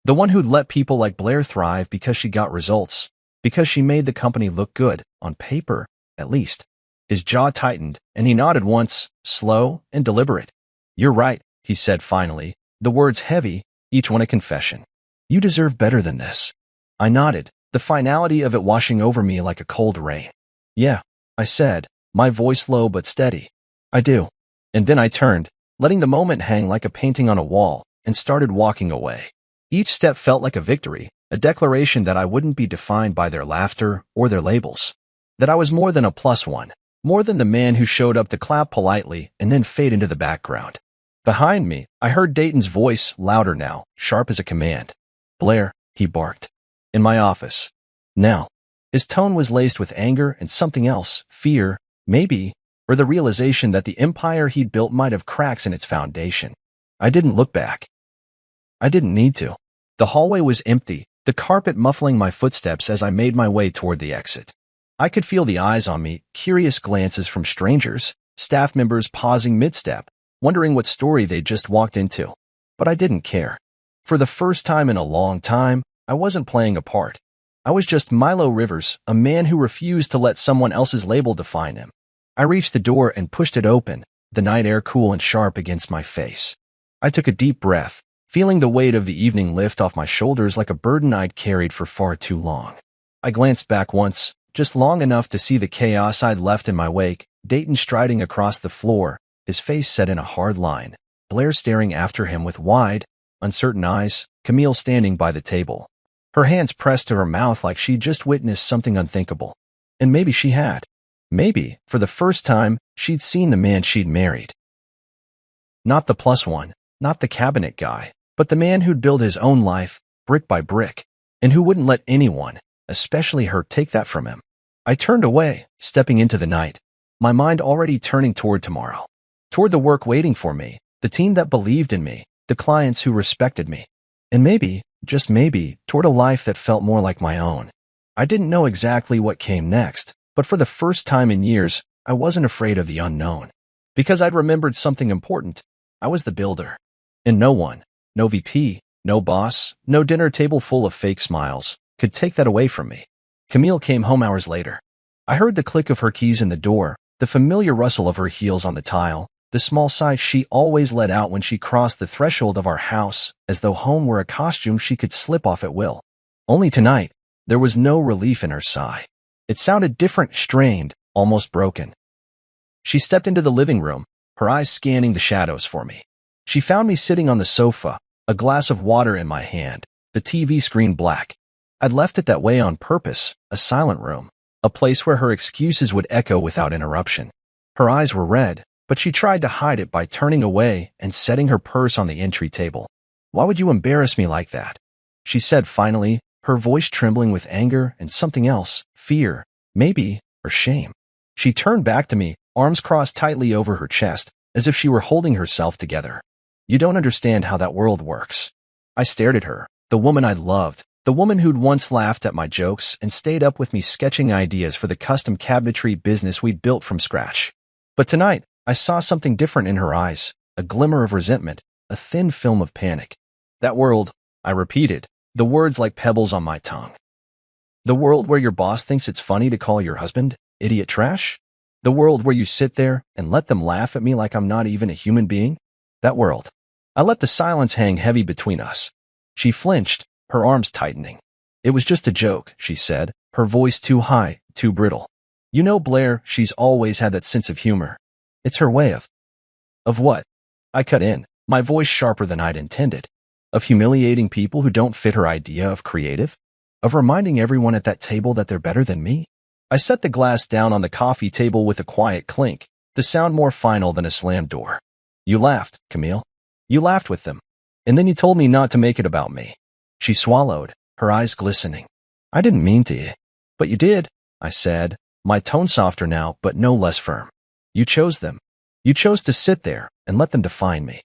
The one who'd let people like Blair thrive because she got results, because she made the company look good, on paper, at least. His jaw tightened, and he nodded once, slow and deliberate. "You're right," he said finally, the words heavy, each one a confession. "You deserve better than this." I nodded, the finality of it washing over me like a cold rain. "Yeah," I said, my voice low but steady. "I do." And then I turned, letting the moment hang like a painting on a wall, and started walking away. Each step felt like a victory, a declaration that I wouldn't be defined by their laughter or their labels. That I was more than a +1, more than the man who showed up to clap politely and then fade into the background. Behind me, I heard Dayton's voice, louder now, sharp as a command. "Blair," he barked. "In my office. Now." His tone was laced with anger and something else, fear, maybe, or the realization that the empire he'd built might have cracks in its foundation. I didn't look back. I didn't need to. The hallway was empty, the carpet muffling my footsteps as I made my way toward the exit. I could feel the eyes on me, curious glances from strangers, staff members pausing mid-step, wondering what story they'd just walked into. But I didn't care. For the first time in a long time, I wasn't playing a part. I was just Milo Rivers, a man who refused to let someone else's label define him. I reached the door and pushed it open, the night air cool and sharp against my face. I took a deep breath, feeling the weight of the evening lift off my shoulders like a burden I'd carried for far too long. I glanced back once, just long enough to see the chaos I'd left in my wake, Dayton striding across the floor, his face set in a hard line, Blair staring after him with wide, uncertain eyes, Camille standing by the table, her hands pressed to her mouth like she'd just witnessed something unthinkable. And maybe she had. Maybe, for the first time, she'd seen the man she'd married. Not the plus one, not the cabinet guy, but the man who'd build his own life, brick by brick, and who wouldn't let anyone, especially her, take that from him. I turned away, stepping into the night, my mind already turning toward tomorrow, toward the work waiting for me, the team that believed in me, the clients who respected me, and maybe, just maybe, toward a life that felt more like my own. I didn't know exactly what came next, but for the first time in years, I wasn't afraid of the unknown. Because I'd remembered something important. I was the builder. And no one, no VP, no boss, no dinner table full of fake smiles, could take that away from me. Camille came home hours later. I heard the click of her keys in the door, the familiar rustle of her heels on the tile, the small sigh she always let out when she crossed the threshold of our house, as though home were a costume she could slip off at will. Only tonight, there was no relief in her sigh. It sounded different, strained, almost broken. She stepped into the living room, her eyes scanning the shadows for me. She found me sitting on the sofa, a glass of water in my hand, the TV screen black. I'd left it that way on purpose, a silent room, a place where her excuses would echo without interruption. Her eyes were red, but she tried to hide it by turning away and setting her purse on the entry table. "Why would you embarrass me like that?" she said finally, her voice trembling with anger and something else, fear, maybe, or shame. She turned back to me, arms crossed tightly over her chest, as if she were holding herself together. "You don't understand how that world works." I stared at her, the woman I'd loved, the woman who'd once laughed at my jokes and stayed up with me sketching ideas for the custom cabinetry business we'd built from scratch. But tonight, I saw something different in her eyes, a glimmer of resentment, a thin film of panic. "That world," I repeated, the words like pebbles on my tongue. "The world where your boss thinks it's funny to call your husband idiot trash? The world where you sit there and let them laugh at me like I'm not even a human being? That world." I let the silence hang heavy between us. She flinched, her arms tightening. "It was just a joke," she said, her voice too high, too brittle. "You know Blair, she's always had that sense of humor. It's her way of..." "Of what?" I cut in, my voice sharper than I'd intended. "Of humiliating people who don't fit her idea of creative? Of reminding everyone at that table that they're better than me?" I set the glass down on the coffee table with a quiet clink, the sound more final than a slammed door. "You laughed, Camille. You laughed with them. And then you told me not to make it about me." She swallowed, her eyes glistening. "I didn't mean to." "But you did," I said, my tone softer now but no less firm. "You chose them. You chose to sit there and let them define me.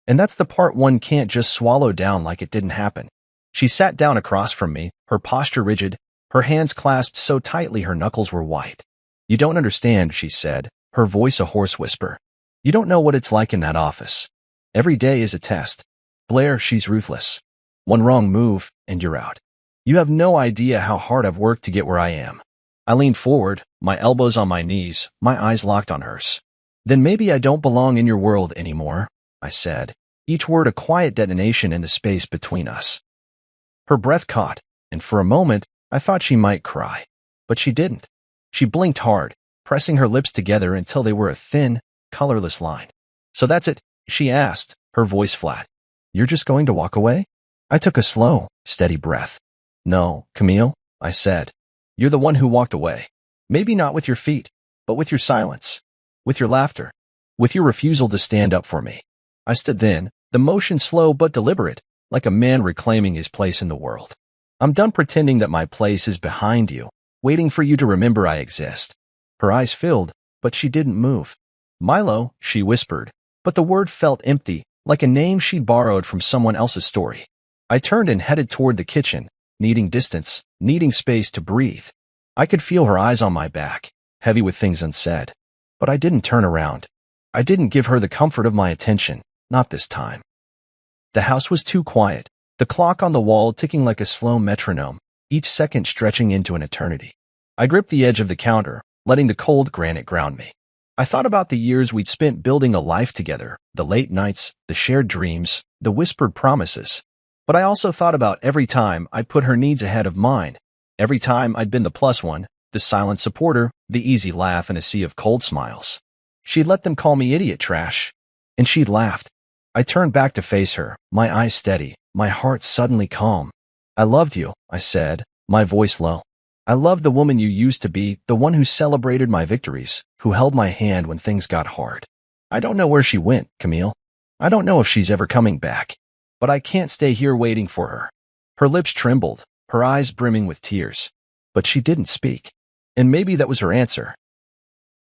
And that's the part one can't just swallow down like it didn't happen." She sat down across from me, her posture rigid, her hands clasped so tightly her knuckles were white. "You don't understand," she said, her voice a hoarse whisper. "You don't know what it's like in that office. Every day is a test. Blair, she's ruthless. One wrong move, and you're out. You have no idea how hard I've worked to get where I am." I leaned forward, my elbows on my knees, my eyes locked on hers. "Then maybe I don't belong in your world anymore," I said, each word a quiet detonation in the space between us. Her breath caught, and for a moment, I thought she might cry. But she didn't. She blinked hard, pressing her lips together until they were a thin, colorless line. "So that's it?" she asked, her voice flat. "You're just going to walk away?" I took a slow, steady breath. "No, Camille," I said. "You're the one who walked away. Maybe not with your feet, but with your silence, with your laughter, with your refusal to stand up for me." I stood then, the motion slow but deliberate, like a man reclaiming his place in the world. "I'm done pretending that my place is behind you, waiting for you to remember I exist." Her eyes filled, but she didn't move. "Milo," she whispered, but the word felt empty, like a name she'd borrowed from someone else's story. I turned and headed toward the kitchen, needing distance, needing space to breathe. I could feel her eyes on my back, heavy with things unsaid. But I didn't turn around. I didn't give her the comfort of my attention, not this time. The house was too quiet, the clock on the wall ticking like a slow metronome, each second stretching into an eternity. I gripped the edge of the counter, letting the cold granite ground me. I thought about the years we'd spent building a life together, the late nights, the shared dreams, the whispered promises. But I also thought about every time I'd put her needs ahead of mine, every time I'd been the plus one, the silent supporter, the easy laugh in a sea of cold smiles. She'd let them call me idiot trash, and she'd laughed. I turned back to face her, my eyes steady, my heart suddenly calm. I loved you, I said, my voice low. I loved the woman you used to be, the one who celebrated my victories, who held my hand when things got hard. I don't know where she went, Camille. I don't know if she's ever coming back. But I can't stay here waiting for her. Her lips trembled, her eyes brimming with tears. But she didn't speak. And maybe that was her answer.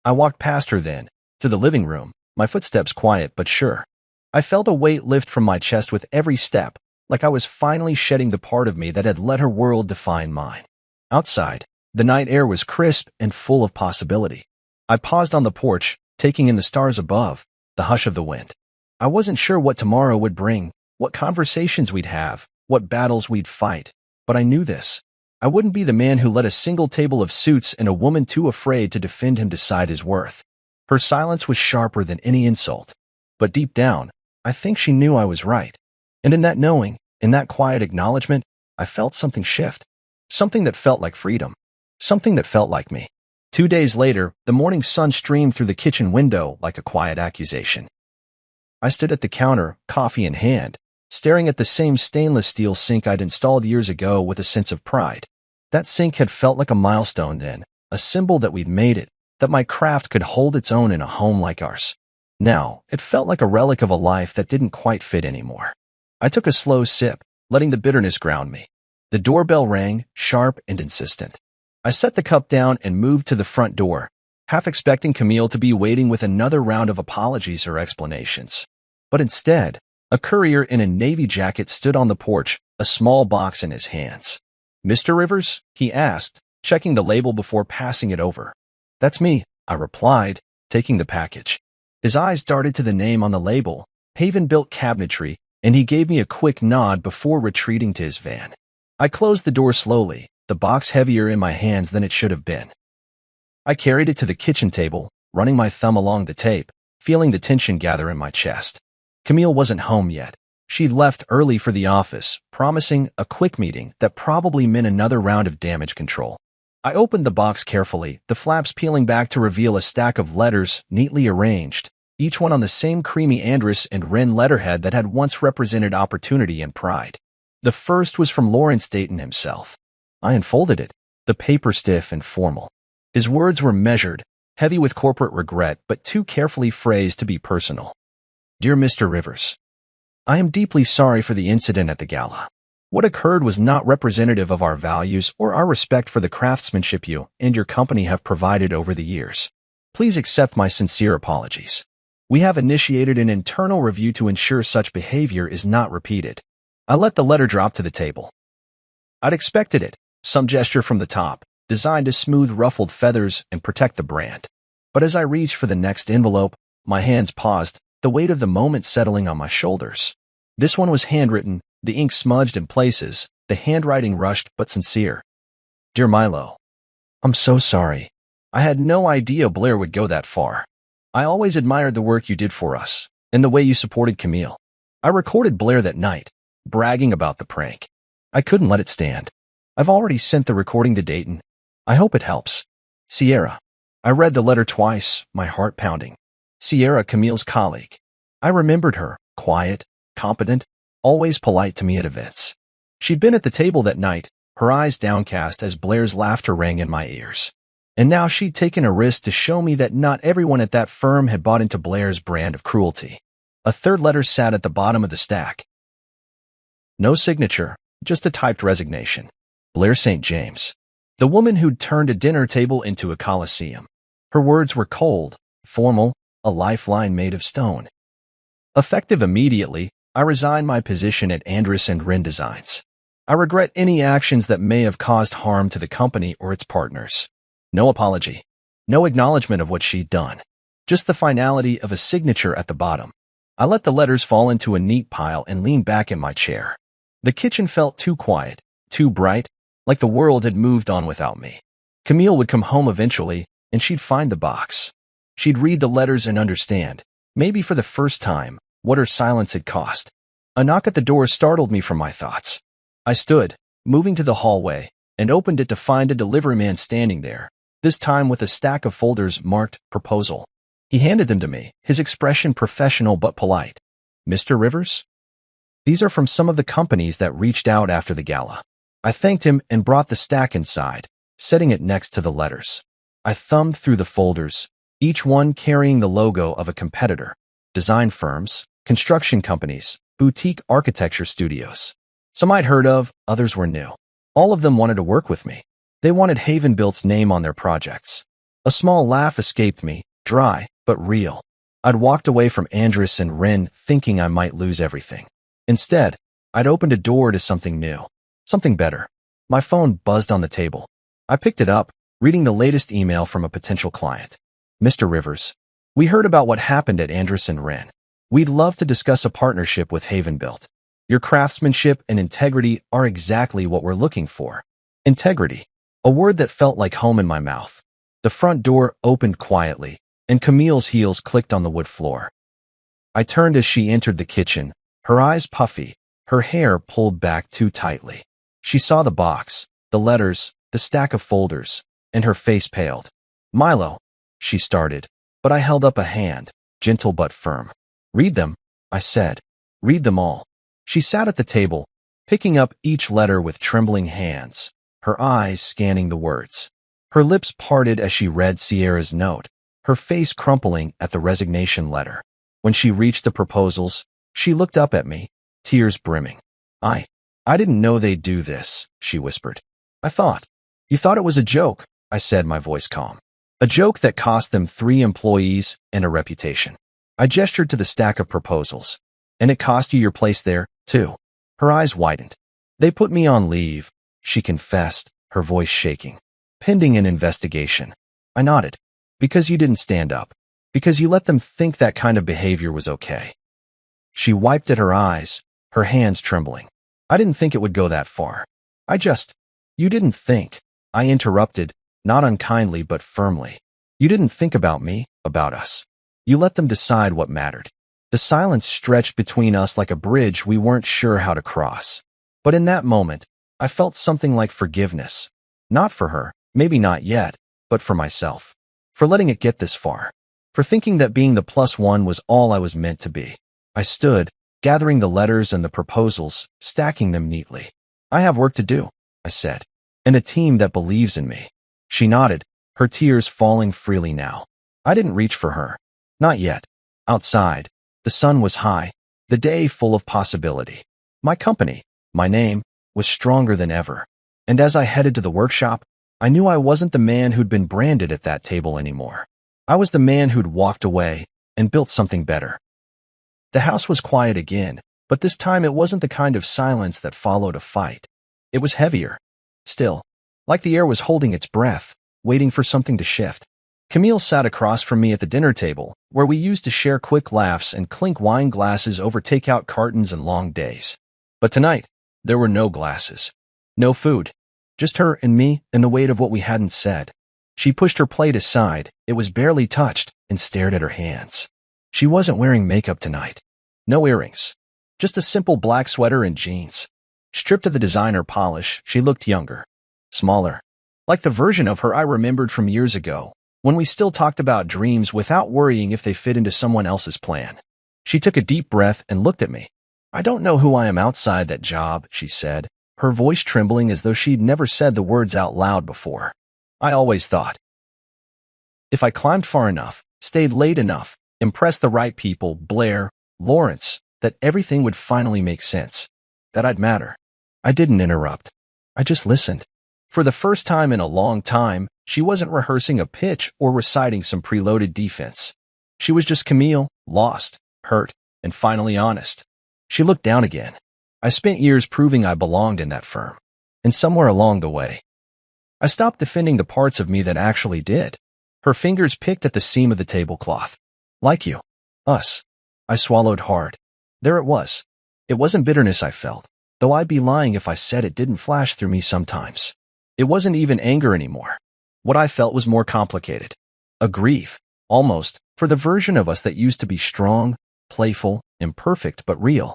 I walked past her then, to the living room, my footsteps quiet but sure. I felt a weight lift from my chest with every step, like I was finally shedding the part of me that had let her world define mine. Outside, the night air was crisp and full of possibility. I paused on the porch, taking in the stars above, the hush of the wind. I wasn't sure what tomorrow would bring, what conversations we'd have, what battles we'd fight, but I knew this. I wouldn't be the man who let a single table of suits and a woman too afraid to defend him decide his worth. Her silence was sharper than any insult. But deep down, I think she knew I was right. And in that knowing, in that quiet acknowledgement, I felt something shift. Something that felt like freedom. Something that felt like me. 2 days later, the morning sun streamed through the kitchen window like a quiet accusation. I stood at the counter, coffee in hand, staring at the same stainless steel sink I'd installed years ago with a sense of pride. That sink had felt like a milestone then, a symbol that we'd made it, that my craft could hold its own in a home like ours. Now, it felt like a relic of a life that didn't quite fit anymore. I took a slow sip, letting the bitterness ground me. The doorbell rang, sharp and insistent. I set the cup down and moved to the front door, half expecting Camille to be waiting with another round of apologies or explanations. But instead, a courier in a navy jacket stood on the porch, a small box in his hands. "Mr. Rivers?" he asked, checking the label before passing it over. "That's me," I replied, taking the package. His eyes darted to the name on the label, Haven-Built Cabinetry, and he gave me a quick nod before retreating to his van. I closed the door slowly, the box heavier in my hands than it should have been. I carried it to the kitchen table, running my thumb along the tape, feeling the tension gather in my chest. Camille wasn't home yet. She'd left early for the office, promising a quick meeting that probably meant another round of damage control. I opened the box carefully, the flaps peeling back to reveal a stack of letters neatly arranged, each one on the same creamy Andrus and Wren letterhead that had once represented opportunity and pride. The first was from Lawrence Dayton himself. I unfolded it, the paper stiff and formal. His words were measured, heavy with corporate regret, but too carefully phrased to be personal. "Dear Mr. Rivers, I am deeply sorry for the incident at the gala. What occurred was not representative of our values or our respect for the craftsmanship you and your company have provided over the years. Please accept my sincere apologies. We have initiated an internal review to ensure such behavior is not repeated." I let the letter drop to the table. I'd expected it, some gesture from the top, designed to smooth ruffled feathers and protect the brand. But as I reached for the next envelope, my hands paused, the weight of the moment settling on my shoulders. This one was handwritten, the ink smudged in places, the handwriting rushed but sincere. "Dear Milo, I'm so sorry. I had no idea Blair would go that far. I always admired the work you did for us, and the way you supported Camille. I recorded Blair that night, bragging about the prank. I couldn't let it stand. I've already sent the recording to Dayton. I hope it helps. Sierra." I read the letter twice, my heart pounding. Sierra, Camille's colleague. I remembered her, quiet, competent, always polite to me at events. She'd been at the table that night, her eyes downcast as Blair's laughter rang in my ears. And now she'd taken a risk to show me that not everyone at that firm had bought into Blair's brand of cruelty. A third letter sat at the bottom of the stack. No signature, just a typed resignation. Blair St. James. The woman who'd turned a dinner table into a coliseum. Her words were cold, formal, a lifeline made of stone. Effective immediately, I resigned my position at Andrus and Wren Designs. I regret any actions that may have caused harm to the company or its partners. No apology. No acknowledgement of what she'd done. Just the finality of a signature at the bottom. I let the letters fall into a neat pile and leaned back in my chair. The kitchen felt too quiet, too bright, like the world had moved on without me. Camille would come home eventually, and she'd find the box. She'd read the letters and understand, maybe for the first time, what her silence had cost. A knock at the door startled me from my thoughts. I stood, moving to the hallway, and opened it to find a delivery man standing there, this time with a stack of folders marked Proposal. He handed them to me, his expression professional but polite. "Mr. Rivers? These are from some of the companies that reached out after the gala." I thanked him and brought the stack inside, setting it next to the letters. I thumbed through the folders, each one carrying the logo of a competitor. Design firms, construction companies, boutique architecture studios. Some I'd heard of, others were new. All of them wanted to work with me. They wanted Havenbuilt's name on their projects. A small laugh escaped me, dry, but real. I'd walked away from Andrus and Wren thinking I might lose everything. Instead, I'd opened a door to something new, something better. My phone buzzed on the table. I picked it up, reading the latest email from a potential client. "Mr. Rivers, we heard about what happened at Andrus and Wren. We'd love to discuss a partnership with Havenbuilt. Your craftsmanship and integrity are exactly what we're looking for." Integrity, a word that felt like home in my mouth. The front door opened quietly, and Camille's heels clicked on the wood floor. I turned as she entered the kitchen, her eyes puffy, her hair pulled back too tightly. She saw the box, the letters, the stack of folders, and her face paled. "Milo," she started, but I held up a hand, gentle but firm. "Read them," I said. "Read them all." She sat at the table, picking up each letter with trembling hands, her eyes scanning the words. Her lips parted as she read Sierra's note, her face crumpling at the resignation letter. When she reached the proposals, she looked up at me, tears brimming. I didn't know they'd do this," she whispered. You thought it was a joke," I said, my voice calm. "A joke that cost them 3 employees and a reputation." I gestured to the stack of proposals. "And it cost you your place there, too." Her eyes widened. "They put me on leave," she confessed, her voice shaking. "Pending an investigation." I nodded. "Because you didn't stand up. Because you let them think that kind of behavior was okay." She wiped at her eyes, her hands trembling. "I didn't think it would go that far. You didn't think," I interrupted, not unkindly but firmly. "You didn't think about me, about us. You let them decide what mattered." The silence stretched between us like a bridge we weren't sure how to cross. But in that moment, I felt something like forgiveness. Not for her, maybe not yet, but for myself. For letting it get this far. For thinking that being the +1 was all I was meant to be. I stood, gathering the letters and the proposals, stacking them neatly. "I have work to do," I said, "and a team that believes in me." She nodded, her tears falling freely now. I didn't reach for her. Not yet. Outside, the sun was high, the day full of possibility. My company, my name, was stronger than ever. And as I headed to the workshop, I knew I wasn't the man who'd been branded at that table anymore. I was the man who'd walked away and built something better. The house was quiet again, but this time it wasn't the kind of silence that followed a fight. It was heavier. Still, like the air was holding its breath, waiting for something to shift. Camille sat across from me at the dinner table, where we used to share quick laughs and clink wine glasses over takeout cartons and long days. But tonight, there were no glasses. No food. Just her and me and the weight of what we hadn't said. She pushed her plate aside, it was barely touched, and stared at her hands. She wasn't wearing makeup tonight. No earrings. Just a simple black sweater and jeans. Stripped of the designer polish, she looked younger. Smaller. Like the version of her I remembered from years ago, when we still talked about dreams without worrying if they fit into someone else's plan. She took a deep breath and looked at me. "I don't know who I am outside that job," she said, her voice trembling as though she'd never said the words out loud before. "I always thought, if I climbed far enough, stayed late enough, impressed the right people, Blair, Lawrence, that everything would finally make sense. That I'd matter." I didn't interrupt. I just listened. For the first time in a long time, she wasn't rehearsing a pitch or reciting some preloaded defense. She was just Camille, lost, hurt, and finally honest. She looked down again. I spent years proving I belonged in that firm. And somewhere along the way, I stopped defending the parts of me that actually did. Her fingers picked at the seam of the tablecloth. "Like you. Us." I swallowed hard. There it was. It wasn't bitterness I felt, though I'd be lying if I said it didn't flash through me sometimes. It wasn't even anger anymore. What I felt was more complicated. A grief. Almost, for the version of us that used to be strong, playful, imperfect, but real.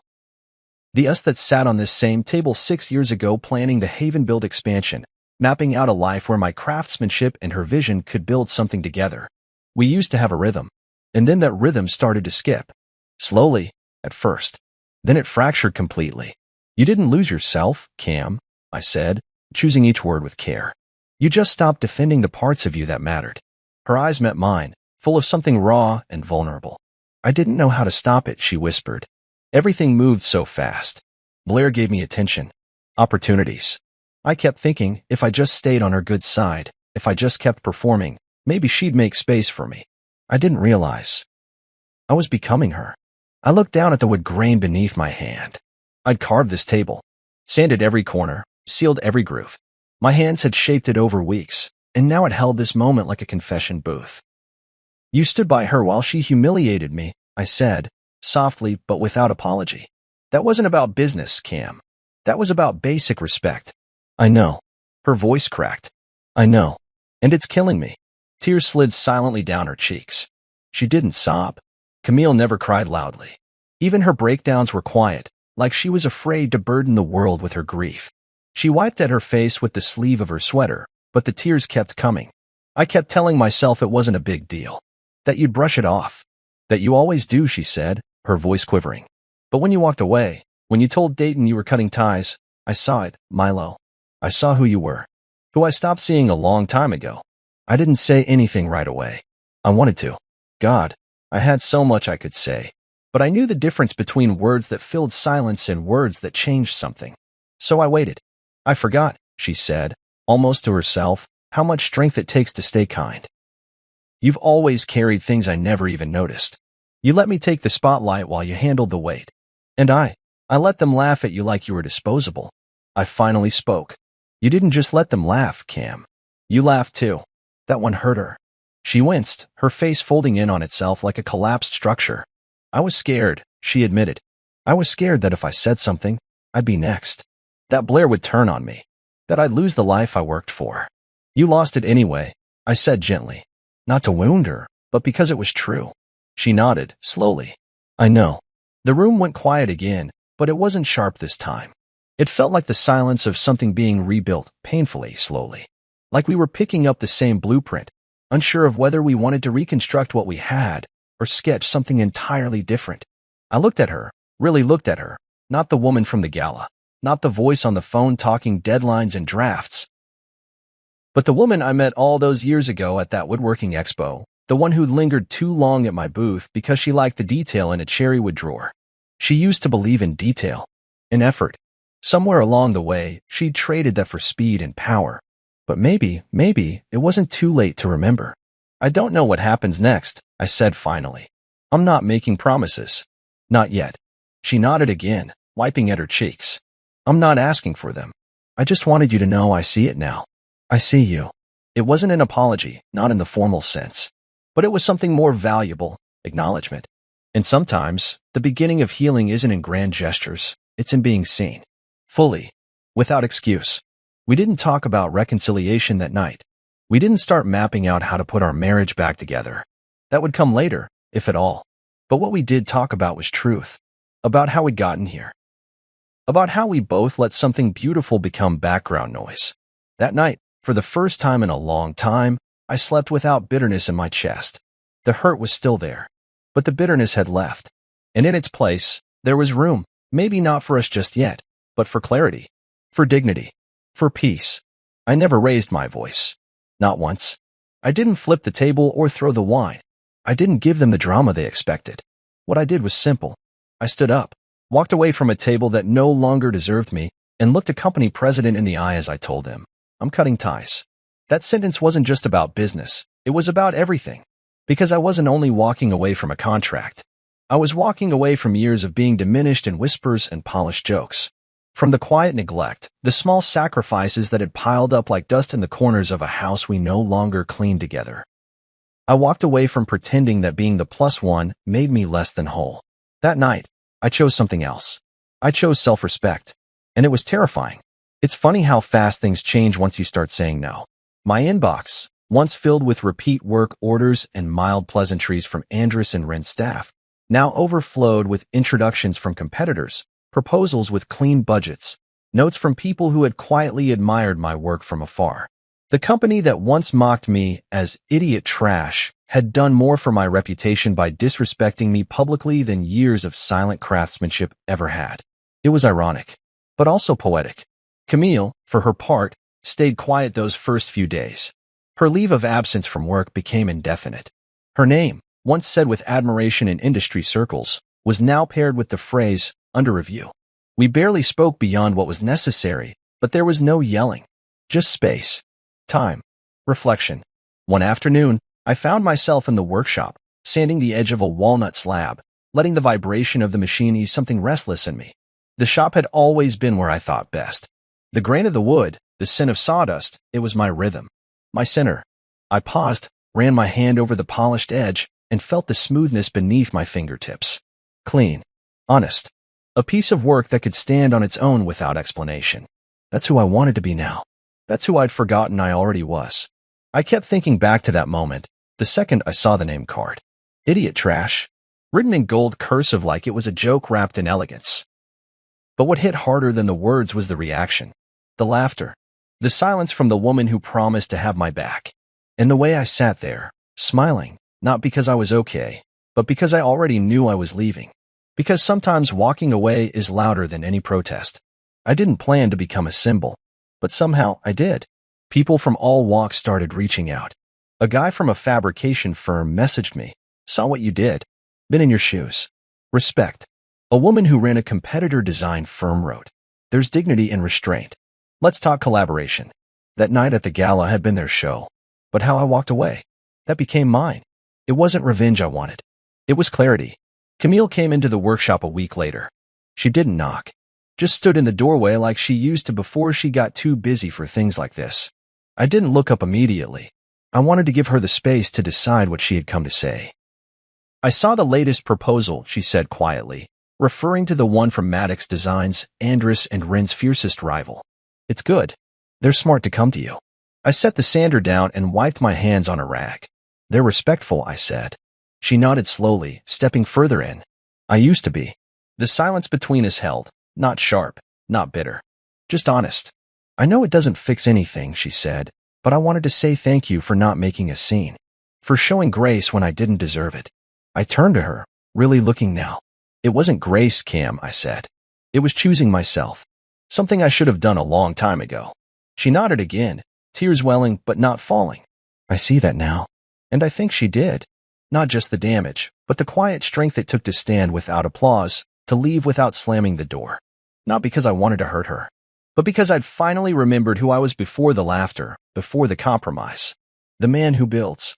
The us that sat on this same table 6 years ago planning the Haven-build expansion, mapping out a life where my craftsmanship and her vision could build something together. We used to have a rhythm, and then that rhythm started to skip. Slowly, at first. Then it fractured completely. You didn't lose yourself, Cam, I said, choosing each word with care. You just stopped defending the parts of you that mattered. Her eyes met mine, full of something raw and vulnerable. I didn't know how to stop it, she whispered. Everything moved so fast. Blair gave me attention. Opportunities. I kept thinking, if I just stayed on her good side, if I just kept performing, maybe she'd make space for me. I didn't realize I was becoming her. I looked down at the wood grain beneath my hand. I'd carved this table, sanded every corner, sealed every groove. My hands had shaped it over weeks, and now it held this moment like a confession booth. You stood by her while she humiliated me, I said, softly but without apology. That wasn't about business, Cam. That was about basic respect. I know. Her voice cracked. I know. And it's killing me. Tears slid silently down her cheeks. She didn't sob. Camille never cried loudly. Even her breakdowns were quiet, like she was afraid to burden the world with her grief. She wiped at her face with the sleeve of her sweater, but the tears kept coming. I kept telling myself it wasn't a big deal. That you'd brush it off. That you always do, she said, her voice quivering. But when you walked away, when you told Dayton you were cutting ties, I saw it, Milo. I saw who you were. Who I stopped seeing a long time ago. I didn't say anything right away. I wanted to. God, I had so much I could say. But I knew the difference between words that filled silence and words that changed something. So I waited. I forgot, she said, almost to herself, how much strength it takes to stay kind. You've always carried things I never even noticed. You let me take the spotlight while you handled the weight. And I let them laugh at you like you were disposable. I finally spoke. You didn't just let them laugh, Cam. You laughed too. That one hurt her. She winced, her face folding in on itself like a collapsed structure. I was scared, she admitted. I was scared that if I said something, I'd be next. That Blair would turn on me. That I'd lose the life I worked for. You lost it anyway, I said gently. Not to wound her, but because it was true. She nodded, slowly. I know. The room went quiet again, but it wasn't sharp this time. It felt like the silence of something being rebuilt, painfully, slowly. Like we were picking up the same blueprint, unsure of whether we wanted to reconstruct what we had, or sketch something entirely different. I looked at her, really looked at her, not the woman from the gala, not the voice on the phone talking deadlines and drafts, but the woman I met all those years ago at that woodworking expo, the one who lingered too long at my booth because she liked the detail in a cherrywood drawer. She used to believe in detail, in effort. Somewhere along the way, she'd traded that for speed and power. But maybe, it wasn't too late to remember. I don't know what happens next, I said finally. I'm not making promises. Not yet. She nodded again, wiping at her cheeks. I'm not asking for them. I just wanted you to know I see it now. I see you. It wasn't an apology, not in the formal sense. But it was something more valuable, acknowledgement. And sometimes, the beginning of healing isn't in grand gestures, it's in being seen. Fully. Without excuse. We didn't talk about reconciliation that night. We didn't start mapping out how to put our marriage back together. That would come later, if at all. But what we did talk about was truth. About how we'd gotten here. About how we both let something beautiful become background noise. That night, for the first time in a long time, I slept without bitterness in my chest. The hurt was still there, but the bitterness had left. And in its place, there was room, maybe not for us just yet, but for clarity, for dignity, for peace. I never raised my voice. Not once. I didn't flip the table or throw the wine. I didn't give them the drama they expected. What I did was simple. I stood up, walked away from a table that no longer deserved me, and looked a company president in the eye as I told him, I'm cutting ties. That sentence wasn't just about business. It was about everything. Because I wasn't only walking away from a contract. I was walking away from years of being diminished in whispers and polished jokes. From the quiet neglect, the small sacrifices that had piled up like dust in the corners of a house we no longer cleaned together. I walked away from pretending that being the plus one made me less than whole. That night, I chose something else. I chose self-respect. And it was terrifying. It's funny how fast things change once you start saying no. My inbox, once filled with repeat work orders and mild pleasantries from Andrus and Wren's staff, now overflowed with introductions from competitors, proposals with clean budgets, notes from people who had quietly admired my work from afar. The company that once mocked me as idiot trash had done more for my reputation by disrespecting me publicly than years of silent craftsmanship ever had. It was ironic, but also poetic. Camille, for her part, stayed quiet those first few days. Her leave of absence from work became indefinite. Her name, once said with admiration in industry circles, was now paired with the phrase, under review. We barely spoke beyond what was necessary, but there was no yelling. Just space. Time. Reflection. One afternoon, I found myself in the workshop, sanding the edge of a walnut slab, letting the vibration of the machine ease something restless in me. The shop had always been where I thought best. The grain of the wood, the scent of sawdust, it was my rhythm. My center. I paused, ran my hand over the polished edge, and felt the smoothness beneath my fingertips. Clean. Honest. A piece of work that could stand on its own without explanation. That's who I wanted to be now. That's who I'd forgotten I already was. I kept thinking back to that moment, the second I saw the name card. Idiot trash. Written in gold cursive like it was a joke wrapped in elegance. But what hit harder than the words was the reaction. The laughter. The silence from the woman who promised to have my back. And the way I sat there, smiling, not because I was okay, but because I already knew I was leaving. Because sometimes walking away is louder than any protest. I didn't plan to become a symbol, but somehow I did. People from all walks started reaching out. A guy from a fabrication firm messaged me. Saw what you did. Been in your shoes. Respect. A woman who ran a competitor design firm wrote, there's dignity in restraint. Let's talk collaboration. That night at the gala had been their show. But how I walked away. That became mine. It wasn't revenge I wanted. It was clarity. Camille came into the workshop a week later. She didn't knock. Just stood in the doorway like she used to before she got too busy for things like this. I didn't look up immediately. I wanted to give her the space to decide what she had come to say. I saw the latest proposal, she said quietly, referring to the one from Maddox Designs, Andrus and Wren's fiercest rival. It's good. They're smart to come to you. I set the sander down and wiped my hands on a rag. They're respectful, I said. She nodded slowly, stepping further in. I used to be. The silence between us held, not sharp, not bitter, just honest. I know it doesn't fix anything, she said, but I wanted to say thank you for not making a scene, for showing grace when I didn't deserve it. I turned to her, really looking now. It wasn't grace, Cam, I said. It was choosing myself. Something I should have done a long time ago. She nodded again, tears welling but not falling. I see that now. And I think she did. Not just the damage, but the quiet strength it took to stand without applause, to leave without slamming the door. Not because I wanted to hurt her, but because I'd finally remembered who I was before the laughter, before the compromise. The man who builds,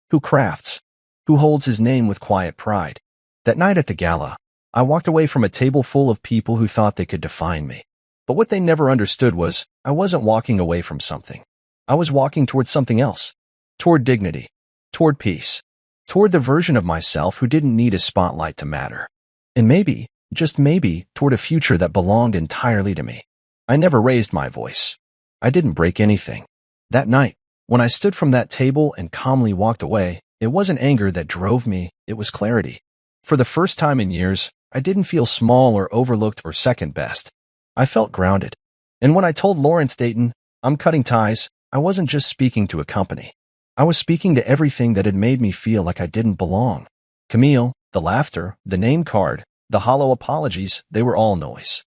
who crafts, who holds his name with quiet pride. That night at the gala, I walked away from a table full of people who thought they could define me. But what they never understood was, I wasn't walking away from something. I was walking toward something else. Toward dignity. Toward peace. Toward the version of myself who didn't need a spotlight to matter. And maybe, just maybe, toward a future that belonged entirely to me. I never raised my voice. I didn't break anything. That night, when I stood from that table and calmly walked away, it wasn't anger that drove me, it was clarity. For the first time in years, I didn't feel small or overlooked or second best. I felt grounded. And when I told Lawrence Dayton, I'm cutting ties, I wasn't just speaking to a company. I was speaking to everything that had made me feel like I didn't belong. Camille, the laughter, the name card, the hollow apologies, they were all noise.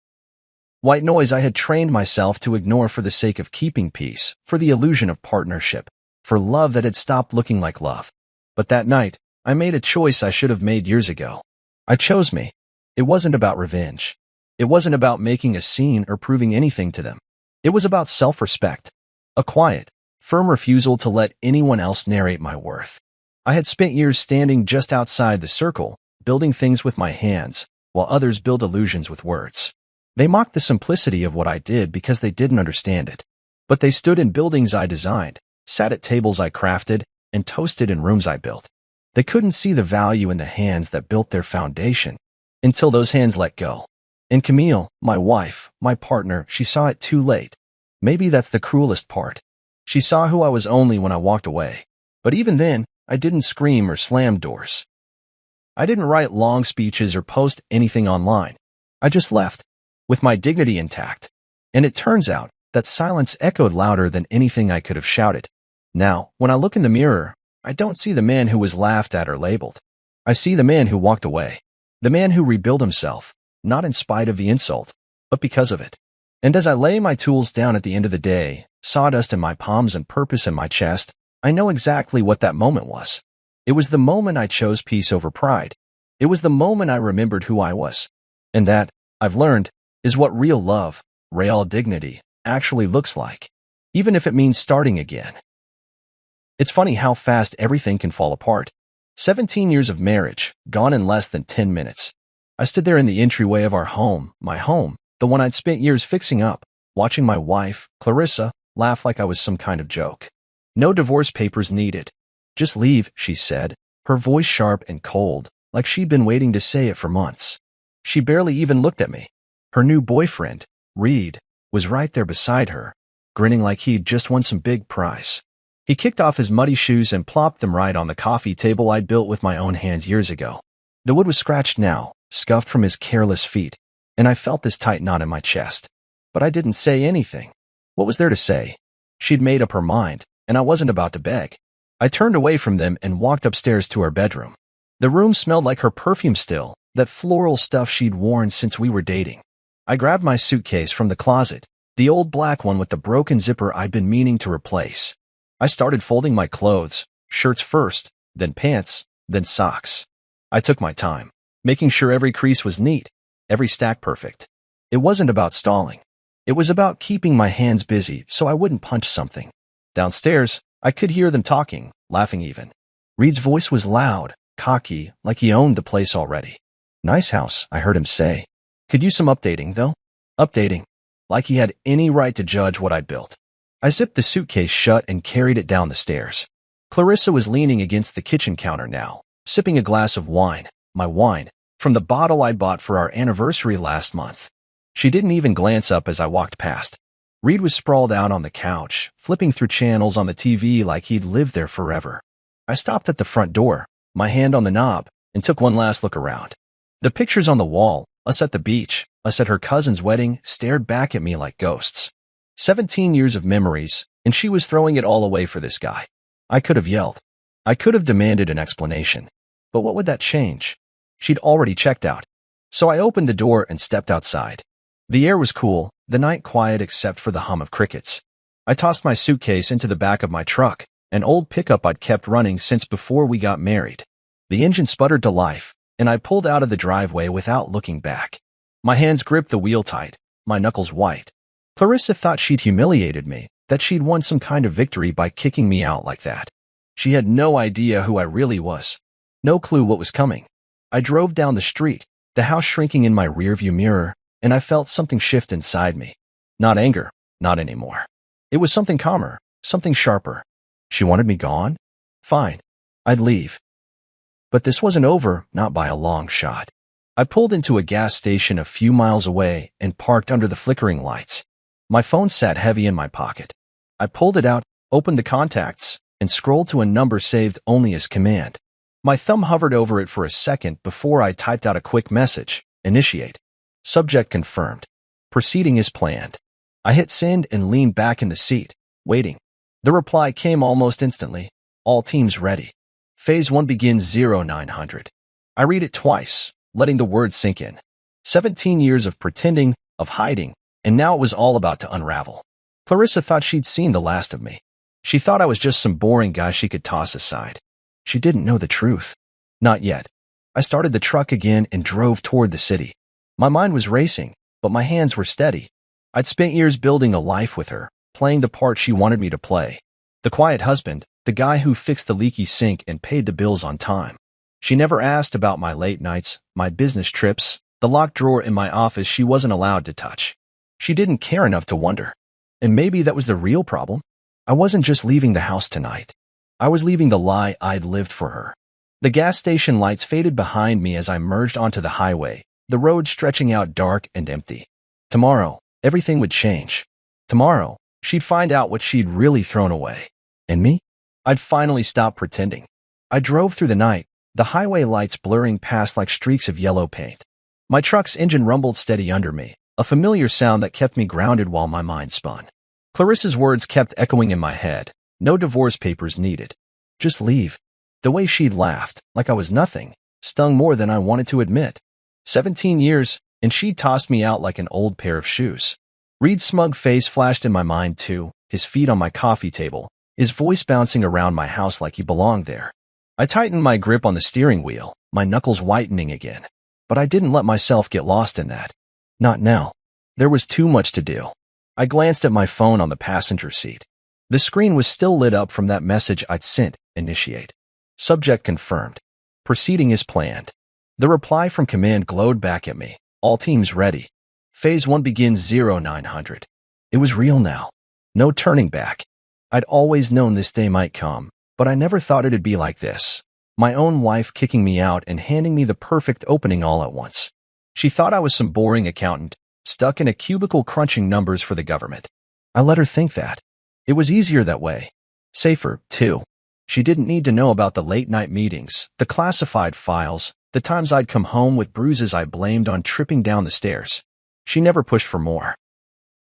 White noise I had trained myself to ignore for the sake of keeping peace, for the illusion of partnership, for love that had stopped looking like love. But that night, I made a choice I should have made years ago. I chose me. It wasn't about revenge. It wasn't about making a scene or proving anything to them. It was about self-respect. A quiet, firm refusal to let anyone else narrate my worth. I had spent years standing just outside the circle, building things with my hands, while others build illusions with words. They mocked the simplicity of what I did because they didn't understand it. But they stood in buildings I designed, sat at tables I crafted, and toasted in rooms I built. They couldn't see the value in the hands that built their foundation, until those hands let go. And Camille, my wife, my partner, she saw it too late. Maybe that's the cruelest part. She saw who I was only when I walked away. But even then, I didn't scream or slam doors. I didn't write long speeches or post anything online. I just left, with my dignity intact. And it turns out that silence echoed louder than anything I could have shouted. Now, when I look in the mirror, I don't see the man who was laughed at or labeled. I see the man who walked away. The man who rebuilt himself, not in spite of the insult, but because of it. And as I lay my tools down at the end of the day, sawdust in my palms and purpose in my chest, I know exactly what that moment was. It was the moment I chose peace over pride. It was the moment I remembered who I was. And that, I've learned, is what real love, real dignity, actually looks like, even if it means starting again. It's funny how fast everything can fall apart. 17 years of marriage, gone in less than 10 minutes. I stood there in the entryway of our home, my home, the one I'd spent years fixing up, watching my wife, Clarissa, laugh like I was some kind of joke. No divorce papers needed. Just leave, she said, her voice sharp and cold, like she'd been waiting to say it for months. She barely even looked at me. Her new boyfriend, Reed, was right there beside her, grinning like he'd just won some big prize. He kicked off his muddy shoes and plopped them right on the coffee table I'd built with my own hands years ago. The wood was scratched now, scuffed from his careless feet, and I felt this tight knot in my chest. But I didn't say anything. What was there to say? She'd made up her mind, and I wasn't about to beg. I turned away from them and walked upstairs to her bedroom. The room smelled like her perfume still, that floral stuff she'd worn since we were dating. I grabbed my suitcase from the closet, the old black one with the broken zipper I'd been meaning to replace. I started folding my clothes, shirts first, then pants, then socks. I took my time, making sure every crease was neat, every stack perfect. It wasn't about stalling. It was about keeping my hands busy so I wouldn't punch something. Downstairs, I could hear them talking, laughing even. Reed's voice was loud, cocky, like he owned the place already. Nice house, I heard him say. Could use some updating, though. Updating. Like he had any right to judge what I'd built. I zipped the suitcase shut and carried it down the stairs. Clarissa was leaning against the kitchen counter now, sipping a glass of wine, my wine, from the bottle I bought for our anniversary last month. She didn't even glance up as I walked past. Reed was sprawled out on the couch, flipping through channels on the TV like he'd lived there forever. I stopped at the front door, my hand on the knob, and took one last look around. The pictures on the wall, us at the beach, us at her cousin's wedding, stared back at me like ghosts. 17 years of memories, and she was throwing it all away for this guy. I could have yelled. I could have demanded an explanation. But what would that change? She'd already checked out. So I opened the door and stepped outside. The air was cool, the night quiet except for the hum of crickets. I tossed my suitcase into the back of my truck, an old pickup I'd kept running since before we got married. The engine sputtered to life, and I pulled out of the driveway without looking back. My hands gripped the wheel tight, my knuckles white. Clarissa thought she'd humiliated me, that she'd won some kind of victory by kicking me out like that. She had no idea who I really was. No clue what was coming. I drove down the street, the house shrinking in my rearview mirror, and I felt something shift inside me. Not anger, not anymore. It was something calmer, something sharper. She wanted me gone? Fine. I'd leave. But this wasn't over, not by a long shot. I pulled into a gas station a few miles away and parked under the flickering lights. My phone sat heavy in my pocket. I pulled it out, opened the contacts, and scrolled to a number saved only as command. My thumb hovered over it for a second before I typed out a quick message. Initiate. Subject confirmed. Proceeding as planned. I hit send and leaned back in the seat, waiting. The reply came almost instantly. All teams ready. Phase 1 begins 0900. I read it twice, letting the words sink in. 17 years of pretending, of hiding, and now it was all about to unravel. Clarissa thought she'd seen the last of me. She thought I was just some boring guy she could toss aside. She didn't know the truth. Not yet. I started the truck again and drove toward the city. My mind was racing, but my hands were steady. I'd spent years building a life with her, playing the part she wanted me to play. The quiet husband, the guy who fixed the leaky sink and paid the bills on time. She never asked about my late nights, my business trips, the locked drawer in my office she wasn't allowed to touch. She didn't care enough to wonder. And maybe that was the real problem. I wasn't just leaving the house tonight. I was leaving the lie I'd lived for her. The gas station lights faded behind me as I merged onto the highway, the road stretching out dark and empty. Tomorrow, everything would change. Tomorrow, She'd find out what she'd really thrown away. And me? I'd finally stop pretending. I drove through the night, the highway lights blurring past like streaks of yellow paint. My truck's engine rumbled steady under me, a familiar sound that kept me grounded while my mind spun. Clarissa's words kept echoing in my head. No divorce papers needed. Just leave. The way she'd laughed, like I was nothing, stung more than I wanted to admit. 17 years, and she'd tossed me out like an old pair of shoes. Reed's smug face flashed in my mind too, his feet on my coffee table, his voice bouncing around my house like he belonged there. I tightened my grip on the steering wheel, my knuckles whitening again. But I didn't let myself get lost in that. Not now. There was too much to do. I glanced at my phone on the passenger seat. The screen was still lit up from that message I'd sent, initiate. Subject confirmed. Proceeding as planned. The reply from command glowed back at me. All teams ready. Phase 1 begins 0900. It was real now. No turning back. I'd always known this day might come, but I never thought it'd be like this. My own wife kicking me out and handing me the perfect opening all at once. She thought I was some boring accountant, stuck in a cubicle crunching numbers for the government. I let her think that. It was easier that way. Safer, too. She didn't need to know about the late-night meetings, the classified files, the times I'd come home with bruises I blamed on tripping down the stairs. She never pushed for more.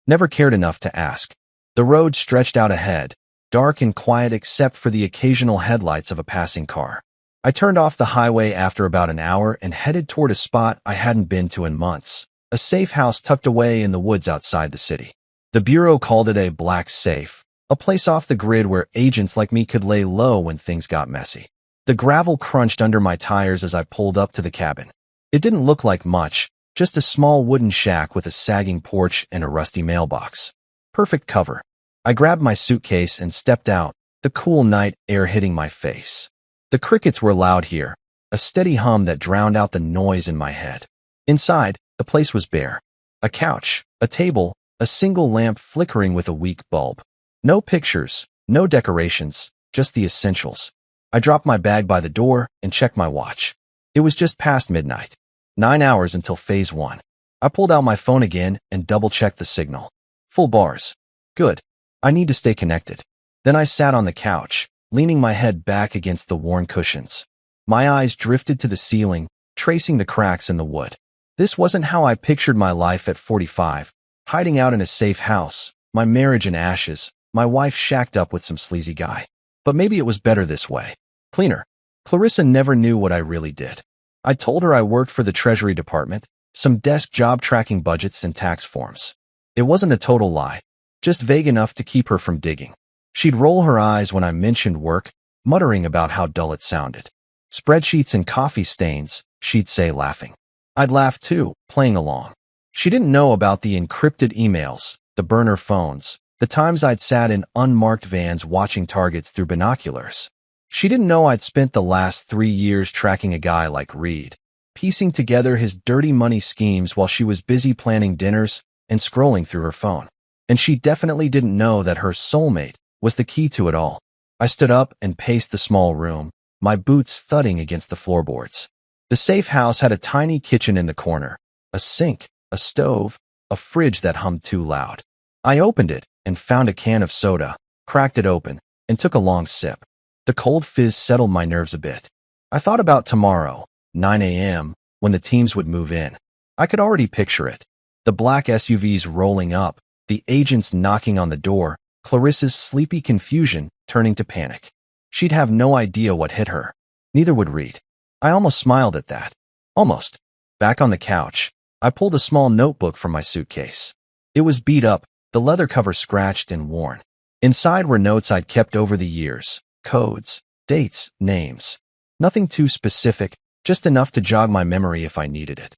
Never cared enough to ask. The road stretched out ahead, dark and quiet except for the occasional headlights of a passing car. I turned off the highway after about an hour and headed toward a spot I hadn't been to in months, a safe house tucked away in the woods outside the city. The Bureau called it a black safe, a place off the grid where agents like me could lay low when things got messy. The gravel crunched under my tires as I pulled up to the cabin. It didn't look like much, just a small wooden shack with a sagging porch and a rusty mailbox. Perfect cover. I grabbed my suitcase and stepped out, the cool night air hitting my face. The crickets were loud here, a steady hum that drowned out the noise in my head. Inside, the place was bare. A couch, a table, a single lamp flickering with a weak bulb. No pictures, no decorations, just the essentials. I dropped my bag by the door and checked my watch. It was just past midnight. 9 hours until phase 1. I pulled out my phone again and double-checked the signal. Full bars. Good. I need to stay connected. Then I sat on the couch, leaning my head back against the worn cushions. My eyes drifted to the ceiling, tracing the cracks in the wood. This wasn't how I pictured my life at 45, hiding out in a safe house, my marriage in ashes, my wife shacked up with some sleazy guy. But maybe it was better this way. Cleaner. Clarissa never knew what I really did. I told her I worked for the Treasury Department, some desk job tracking budgets and tax forms. It wasn't a total lie, just vague enough to keep her from digging. She'd roll her eyes when I mentioned work, muttering about how dull it sounded. Spreadsheets and coffee stains, she'd say, laughing. I'd laugh too, playing along. She didn't know about the encrypted emails, the burner phones, the times I'd sat in unmarked vans watching targets through binoculars. She didn't know I'd spent the last 3 years tracking a guy like Reed, piecing together his dirty money schemes while she was busy planning dinners and scrolling through her phone. And she definitely didn't know that her soulmate was the key to it all. I stood up and paced the small room, my boots thudding against the floorboards. The safe house had a tiny kitchen in the corner, a sink, a stove, a fridge that hummed too loud. I opened it and found a can of soda, cracked it open, and took a long sip. The cold fizz settled my nerves a bit. I thought about tomorrow, 9 a.m., when the teams would move in. I could already picture it. The black SUVs rolling up, the agents knocking on the door, Clarissa's sleepy confusion turning to panic. She'd have no idea what hit her. Neither would Reed. I almost smiled at that. Almost. Back on the couch, I pulled a small notebook from my suitcase. It was beat up, the leather cover scratched and worn. Inside were notes I'd kept over the years, codes, dates, names. Nothing too specific, just enough to jog my memory if I needed it.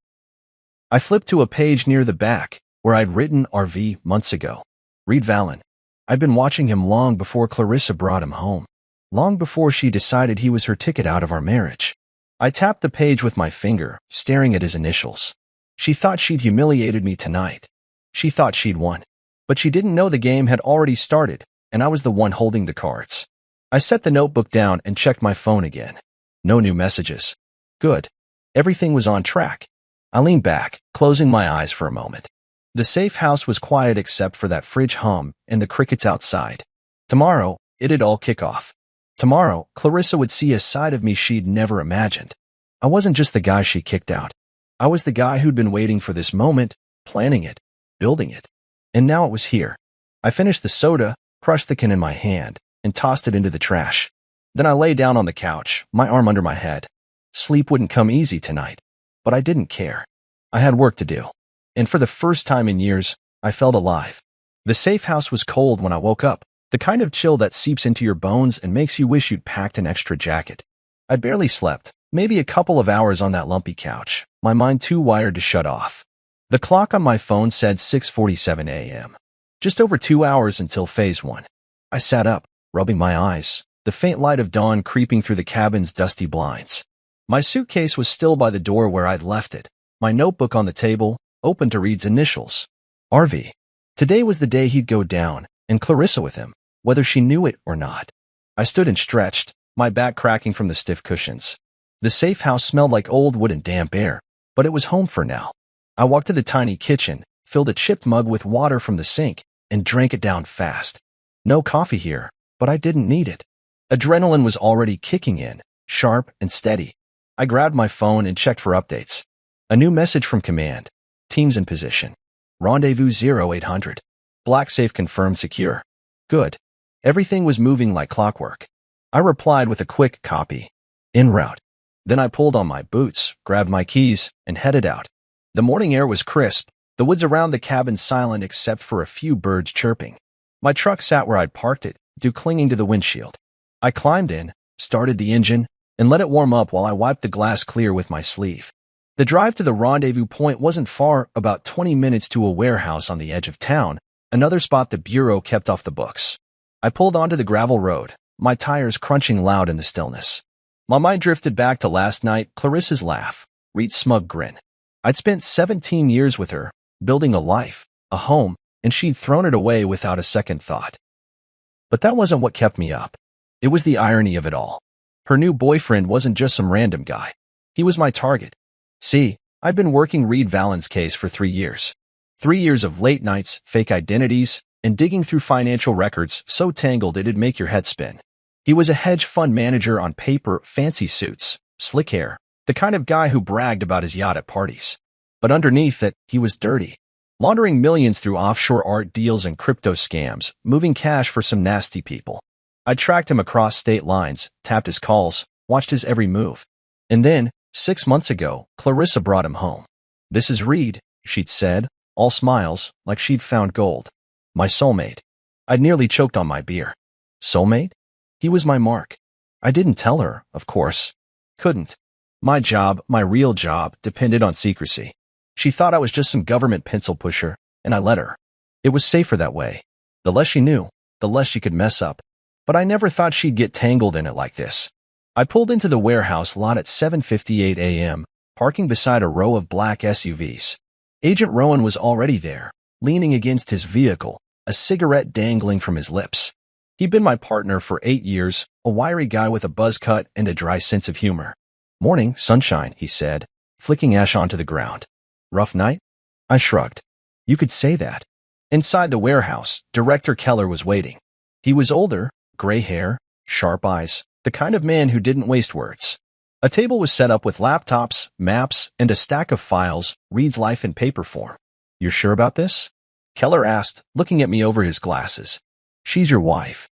I flipped to a page near the back, where I'd written RV months ago. Reed Vallon. I'd been watching him long before Clarissa brought him home. Long before she decided he was her ticket out of our marriage. I tapped the page with my finger, staring at his initials. She thought she'd humiliated me tonight. She thought she'd won. But she didn't know the game had already started, and I was the one holding the cards. I set the notebook down and checked my phone again. No new messages. Good. Everything was on track. I leaned back, closing my eyes for a moment. The safe house was quiet except for that fridge hum and the crickets outside. Tomorrow, it'd all kick off. Tomorrow, Clarissa would see a side of me she'd never imagined. I wasn't just the guy she kicked out. I was the guy who'd been waiting for this moment, planning it, building it. And now it was here. I finished the soda, crushed the can in my hand, and tossed it into the trash. Then I lay down on the couch, my arm under my head. Sleep wouldn't come easy tonight, but I didn't care. I had work to do. And for the first time in years, I felt alive. The safe house was cold when I woke up, the kind of chill that seeps into your bones and makes you wish you'd packed an extra jacket. I'd barely slept, maybe a couple of hours on that lumpy couch, my mind too wired to shut off. The clock on my phone said 6:47 a.m. Just over 2 hours until phase 1. I sat up, rubbing my eyes, the faint light of dawn creeping through the cabin's dusty blinds. My suitcase was still by the door where I'd left it, my notebook on the table, open to Reed's initials. RV. Today was the day he'd go down, and Clarissa with him, whether she knew it or not. I stood and stretched, my back cracking from the stiff cushions. The safe house smelled like old wood and damp air, but it was home for now. I walked to the tiny kitchen, filled a chipped mug with water from the sink, and drank it down fast. No coffee here, but I didn't need it. Adrenaline was already kicking in, sharp and steady. I grabbed my phone and checked for updates. A new message from command. Teams in position. Rendezvous 0800. Black safe confirmed secure. Good. Everything was moving like clockwork. I replied with a quick copy. En route. Then I pulled on my boots, grabbed my keys, and headed out. The morning air was crisp, the woods around the cabin silent except for a few birds chirping. My truck sat where I'd parked it, dew clinging to the windshield. I climbed in, started the engine, and let it warm up while I wiped the glass clear with my sleeve. The drive to the rendezvous point wasn't far, about 20 minutes to a warehouse on the edge of town, another spot the Bureau kept off the books. I pulled onto the gravel road, my tires crunching loud in the stillness. My mind drifted back to last night, Clarissa's laugh, Reed's smug grin. I'd spent 17 years with her, building a life, a home, and she'd thrown it away without a second thought. But that wasn't what kept me up. It was the irony of it all. Her new boyfriend wasn't just some random guy. He was my target. See, I'd been working Reed Vallen's case for 3 years. 3 years of late nights, fake identities, and digging through financial records so tangled it'd make your head spin. He was a hedge fund manager on paper, fancy suits, slick hair, the kind of guy who bragged about his yacht at parties. But underneath it, he was dirty, laundering millions through offshore art deals and crypto scams, moving cash for some nasty people. I tracked him across state lines, tapped his calls, watched his every move. And then, 6 months ago, Clarissa brought him home. "This is Reed," she'd said, all smiles, like she'd found gold. My soulmate. I'd nearly choked on my beer. Soulmate? He was my mark. I didn't tell her, of course. Couldn't. My job, my real job, depended on secrecy. She thought I was just some government pencil pusher, and I let her. It was safer that way. The less she knew, the less she could mess up. But I never thought she'd get tangled in it like this. I pulled into the warehouse lot at 7:58 a.m., parking beside a row of black SUVs. Agent Rowan was already there, leaning against his vehicle, a cigarette dangling from his lips. He'd been my partner for 8 years, a wiry guy with a buzz cut and a dry sense of humor. "Morning, sunshine," he said, flicking ash onto the ground. "Rough night?" I shrugged. "You could say that." Inside the warehouse, Director Keller was waiting. He was older, gray hair, sharp eyes, the kind of man who didn't waste words. A table was set up with laptops, maps, and a stack of files, Reed's life in paper form. "You're sure about this?" Keller asked, looking at me over his glasses. "She's your wife."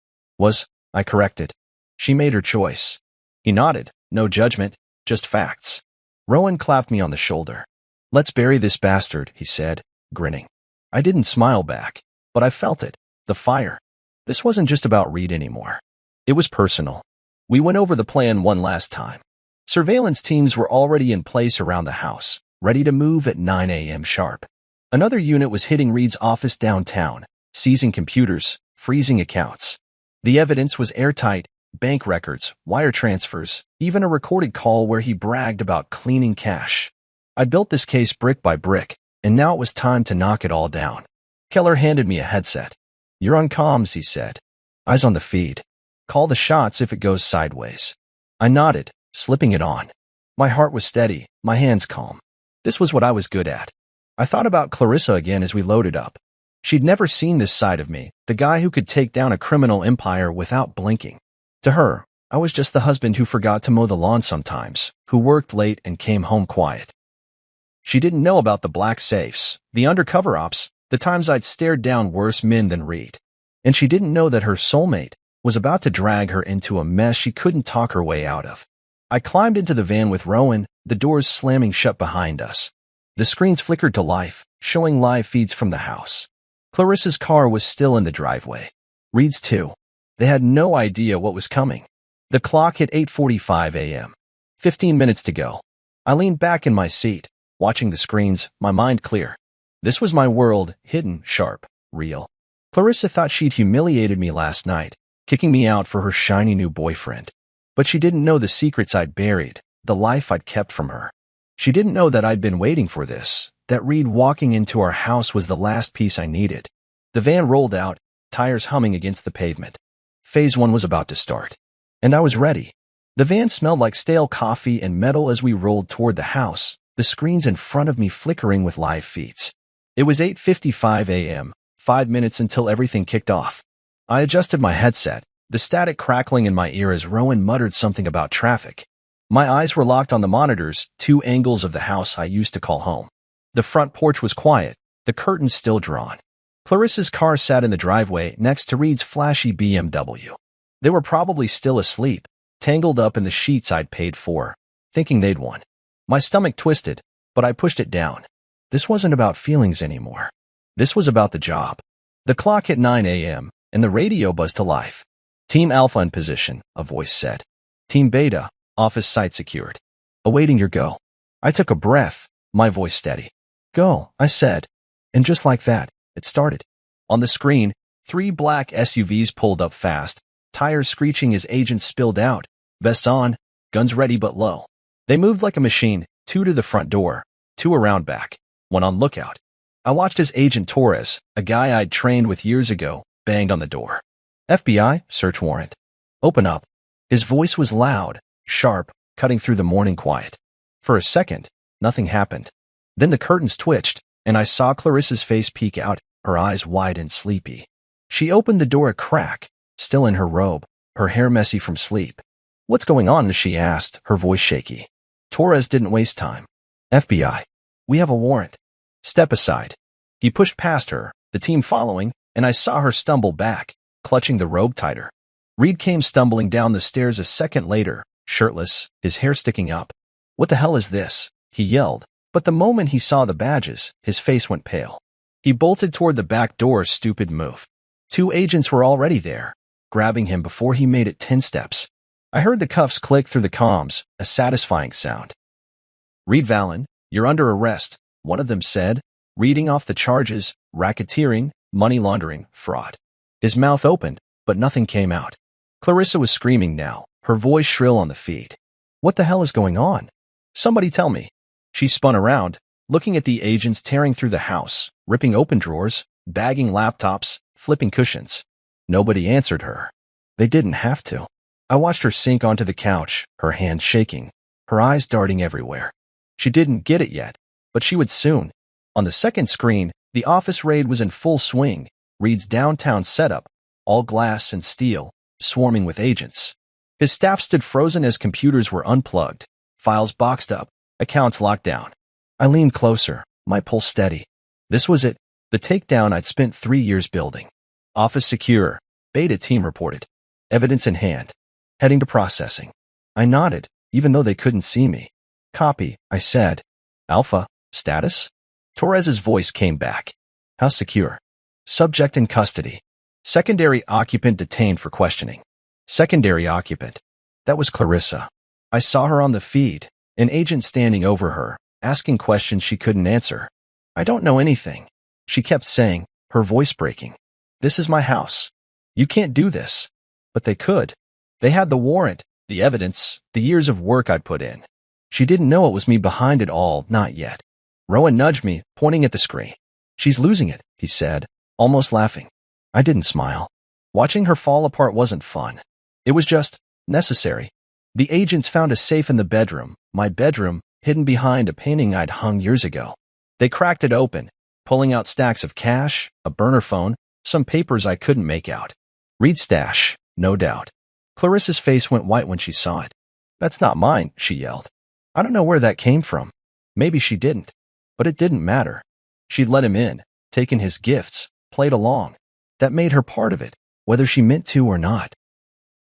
I corrected. "She made her choice." He nodded, no judgment, just facts. Rowan clapped me on the shoulder. "Let's bury this bastard," he said, grinning. I didn't smile back, but I felt it, the fire. This wasn't just about Reed anymore. It was personal. We went over the plan one last time. Surveillance teams were already in place around the house, ready to move at 9 a.m. sharp. Another unit was hitting Reed's office downtown, seizing computers, freezing accounts. The evidence was airtight, bank records, wire transfers, even a recorded call where he bragged about cleaning cash. I built this case brick by brick, and now it was time to knock it all down. Keller handed me a headset. "You're on comms," he said. "Eyes on the feed. Call the shots if it goes sideways." I nodded, slipping it on. My heart was steady, my hands calm. This was what I was good at. I thought about Clarissa again as we loaded up. She'd never seen this side of me, the guy who could take down a criminal empire without blinking. To her, I was just the husband who forgot to mow the lawn sometimes, who worked late and came home quiet. She didn't know about the black safes, the undercover ops, the times I'd stared down worse men than Reed. And she didn't know that her soulmate was about to drag her into a mess she couldn't talk her way out of. I climbed into the van with Rowan, the doors slamming shut behind us. The screens flickered to life, showing live feeds from the house. Clarissa's car was still in the driveway. Reed's too. They had no idea what was coming. The clock hit 8:45 a.m. 15 minutes to go. I leaned back in my seat, watching the screens, my mind clear. This was my world, hidden, sharp, real. Clarissa thought she'd humiliated me last night, kicking me out for her shiny new boyfriend. But she didn't know the secrets I'd buried, the life I'd kept from her. She didn't know that I'd been waiting for this, that Reed walking into our house was the last piece I needed. The van rolled out, tires humming against the pavement. Phase 1 was about to start. And I was ready. The van smelled like stale coffee and metal as we rolled toward the house, the screens in front of me flickering with live feeds. It was 8:55 a.m., 5 minutes until everything kicked off. I adjusted my headset, the static crackling in my ear as Rowan muttered something about traffic. My eyes were locked on the monitors, 2 angles of the house I used to call home. The front porch was quiet, the curtains still drawn. Clarissa's car sat in the driveway next to Reed's flashy BMW. They were probably still asleep, tangled up in the sheets I'd paid for, thinking they'd won. My stomach twisted, but I pushed it down. This wasn't about feelings anymore. This was about the job. The clock hit 9 a.m., and the radio buzzed to life. Team Alpha in position, a voice said. Team Beta, office site secured. Awaiting your go. I took a breath, my voice steady. Go, I said. And just like that, it started. On the screen, 3 black SUVs pulled up fast, tires screeching as agents spilled out, vests on, guns ready but low. They moved like a machine, 2 to the front door, 2 around back, 1 on lookout. I watched as Agent Torres, a guy I'd trained with years ago, banged on the door. FBI, search warrant. Open up. His voice was loud, sharp, cutting through the morning quiet. For a second, nothing happened. Then the curtains twitched, and I saw Clarissa's face peek out, her eyes wide and sleepy. She opened the door a crack, still in her robe, her hair messy from sleep. What's going on? She asked, her voice shaky. Torres didn't waste time. FBI. We have a warrant. Step aside. He pushed past her, the team following, and I saw her stumble back, clutching the robe tighter. Reed came stumbling down the stairs a second later, shirtless, his hair sticking up. What the hell is this? He yelled, but the moment he saw the badges, his face went pale. He bolted toward the back door, stupid move. 2 agents were already there, grabbing him before he made it 10 steps. I heard the cuffs click through the comms, a satisfying sound. Reed Vallon, you're under arrest, one of them said, reading off the charges, racketeering, money laundering, fraud. His mouth opened, but nothing came out. Clarissa was screaming now, her voice shrill on the feed. What the hell is going on? Somebody tell me. She spun around, looking at the agents tearing through the house, ripping open drawers, bagging laptops, flipping cushions. Nobody answered her. They didn't have to. I watched her sink onto the couch, her hands shaking, her eyes darting everywhere. She didn't get it yet, but she would soon. On the second screen, the office raid was in full swing, Reed's downtown setup, all glass and steel, swarming with agents. His staff stood frozen as computers were unplugged, files boxed up, accounts locked down. I leaned closer, my pulse steady. This was it, the takedown I'd spent 3 years building. Office secure, Beta team reported. Evidence in hand. Heading to processing. I nodded, even though they couldn't see me. Copy, I said. Alpha, status? Torres's voice came back. How secure? Subject in custody. Secondary occupant detained for questioning. Secondary occupant. That was Clarissa. I saw her on the feed, an agent standing over her, asking questions she couldn't answer. I don't know anything. She kept saying, her voice breaking. This is my house. You can't do this. But they could. They had the warrant, the evidence, the years of work I'd put in. She didn't know it was me behind it all, not yet. Rowan nudged me, pointing at the screen. She's losing it, he said, almost laughing. I didn't smile. Watching her fall apart wasn't fun. It was just necessary. The agents found a safe in the bedroom, my bedroom, hidden behind a painting I'd hung years ago. They cracked it open, pulling out stacks of cash, a burner phone, some papers I couldn't make out. Reed's stash, no doubt. Clarissa's face went white when she saw it. "That's not mine," she yelled. I don't know where that came from. Maybe she didn't. But it didn't matter. She'd let him in, taken his gifts, played along. That made her part of it, whether she meant to or not.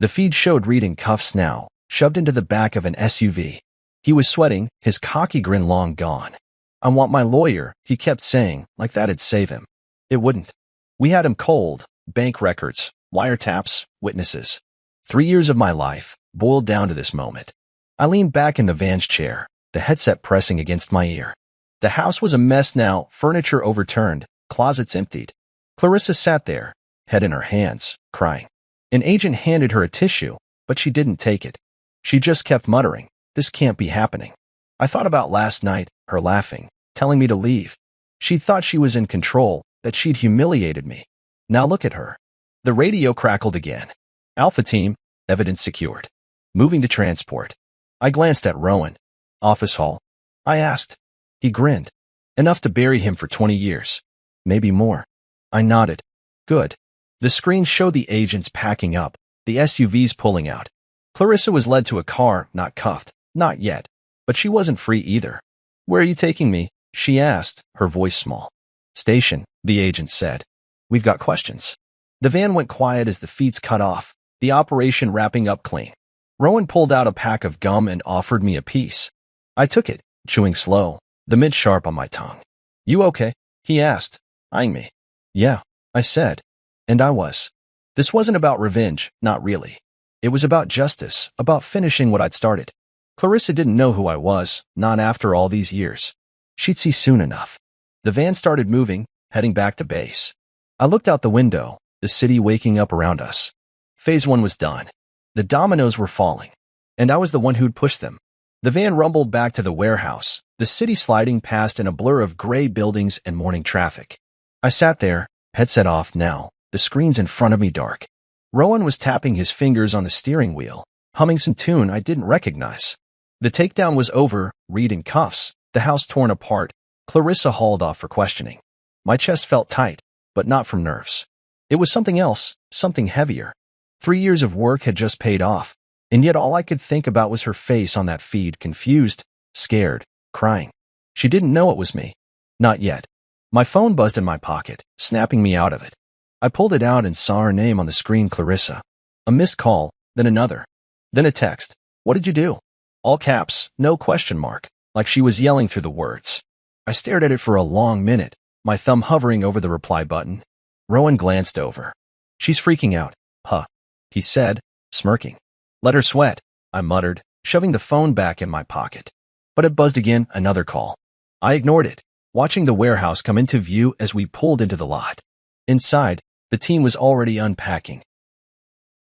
The feed showed Reed in cuffs now, shoved into the back of an SUV. He was sweating, his cocky grin long gone. "I want my lawyer," he kept saying, like that'd save him. It wouldn't. We had him cold, bank records, wiretaps, witnesses. 3 years of my life boiled down to this moment. I leaned back in the van's chair, the headset pressing against my ear. The house was a mess now, furniture overturned, closets emptied. Clarissa sat there, head in her hands, crying. An agent handed her a tissue, but she didn't take it. She just kept muttering, "This can't be happening." I thought about last night, her laughing, telling me to leave. She thought she was in control, that she'd humiliated me. Now look at her. The radio crackled again. "Alpha Team, evidence secured. Moving to transport." I glanced at Rowan. "Office hall?" I asked. He grinned. "Enough to bury him for 20 years. Maybe more." I nodded. "Good." The screen showed the agents packing up, the SUVs pulling out. Clarissa was led to a car, not cuffed. Not yet. But she wasn't free either. "Where are you taking me?" she asked, her voice small. "Station," the agent said. "We've got questions." The van went quiet as the feeds cut off, the operation wrapping up clean. Rowan pulled out a pack of gum and offered me a piece. I took it, chewing slow, the mint sharp on my tongue. "You okay?" he asked, eyeing me. "Yeah," I said. And I was. This wasn't about revenge, not really. It was about justice, about finishing what I'd started. Clarissa didn't know who I was, not after all these years. She'd see soon enough. The van started moving, heading back to base. I looked out the window, the city waking up around us. Phase 1 was done. The dominoes were falling, and I was the one who'd pushed them. The van rumbled back to the warehouse, the city sliding past in a blur of gray buildings and morning traffic. I sat there, headset off now, the screens in front of me dark. Rowan was tapping his fingers on the steering wheel, humming some tune I didn't recognize. The takedown was over, Reed in cuffs, the house torn apart, Clarissa hauled off for questioning. My chest felt tight, but not from nerves. It was something else, something heavier. 3 years of work had just paid off, and yet all I could think about was her face on that feed, confused, scared, crying. She didn't know it was me. Not yet. My phone buzzed in my pocket, snapping me out of it. I pulled it out and saw her name on the screen, Clarissa. A missed call, then another. Then a text. "What did you do?" All caps, no question mark, like she was yelling through the words. I stared at it for a long minute, my thumb hovering over the reply button. Rowan glanced over. "She's freaking out, huh?" he said, smirking. "Let her sweat," I muttered, shoving the phone back in my pocket. But it buzzed again, another call. I ignored it, watching the warehouse come into view as we pulled into the lot. Inside, the team was already unpacking.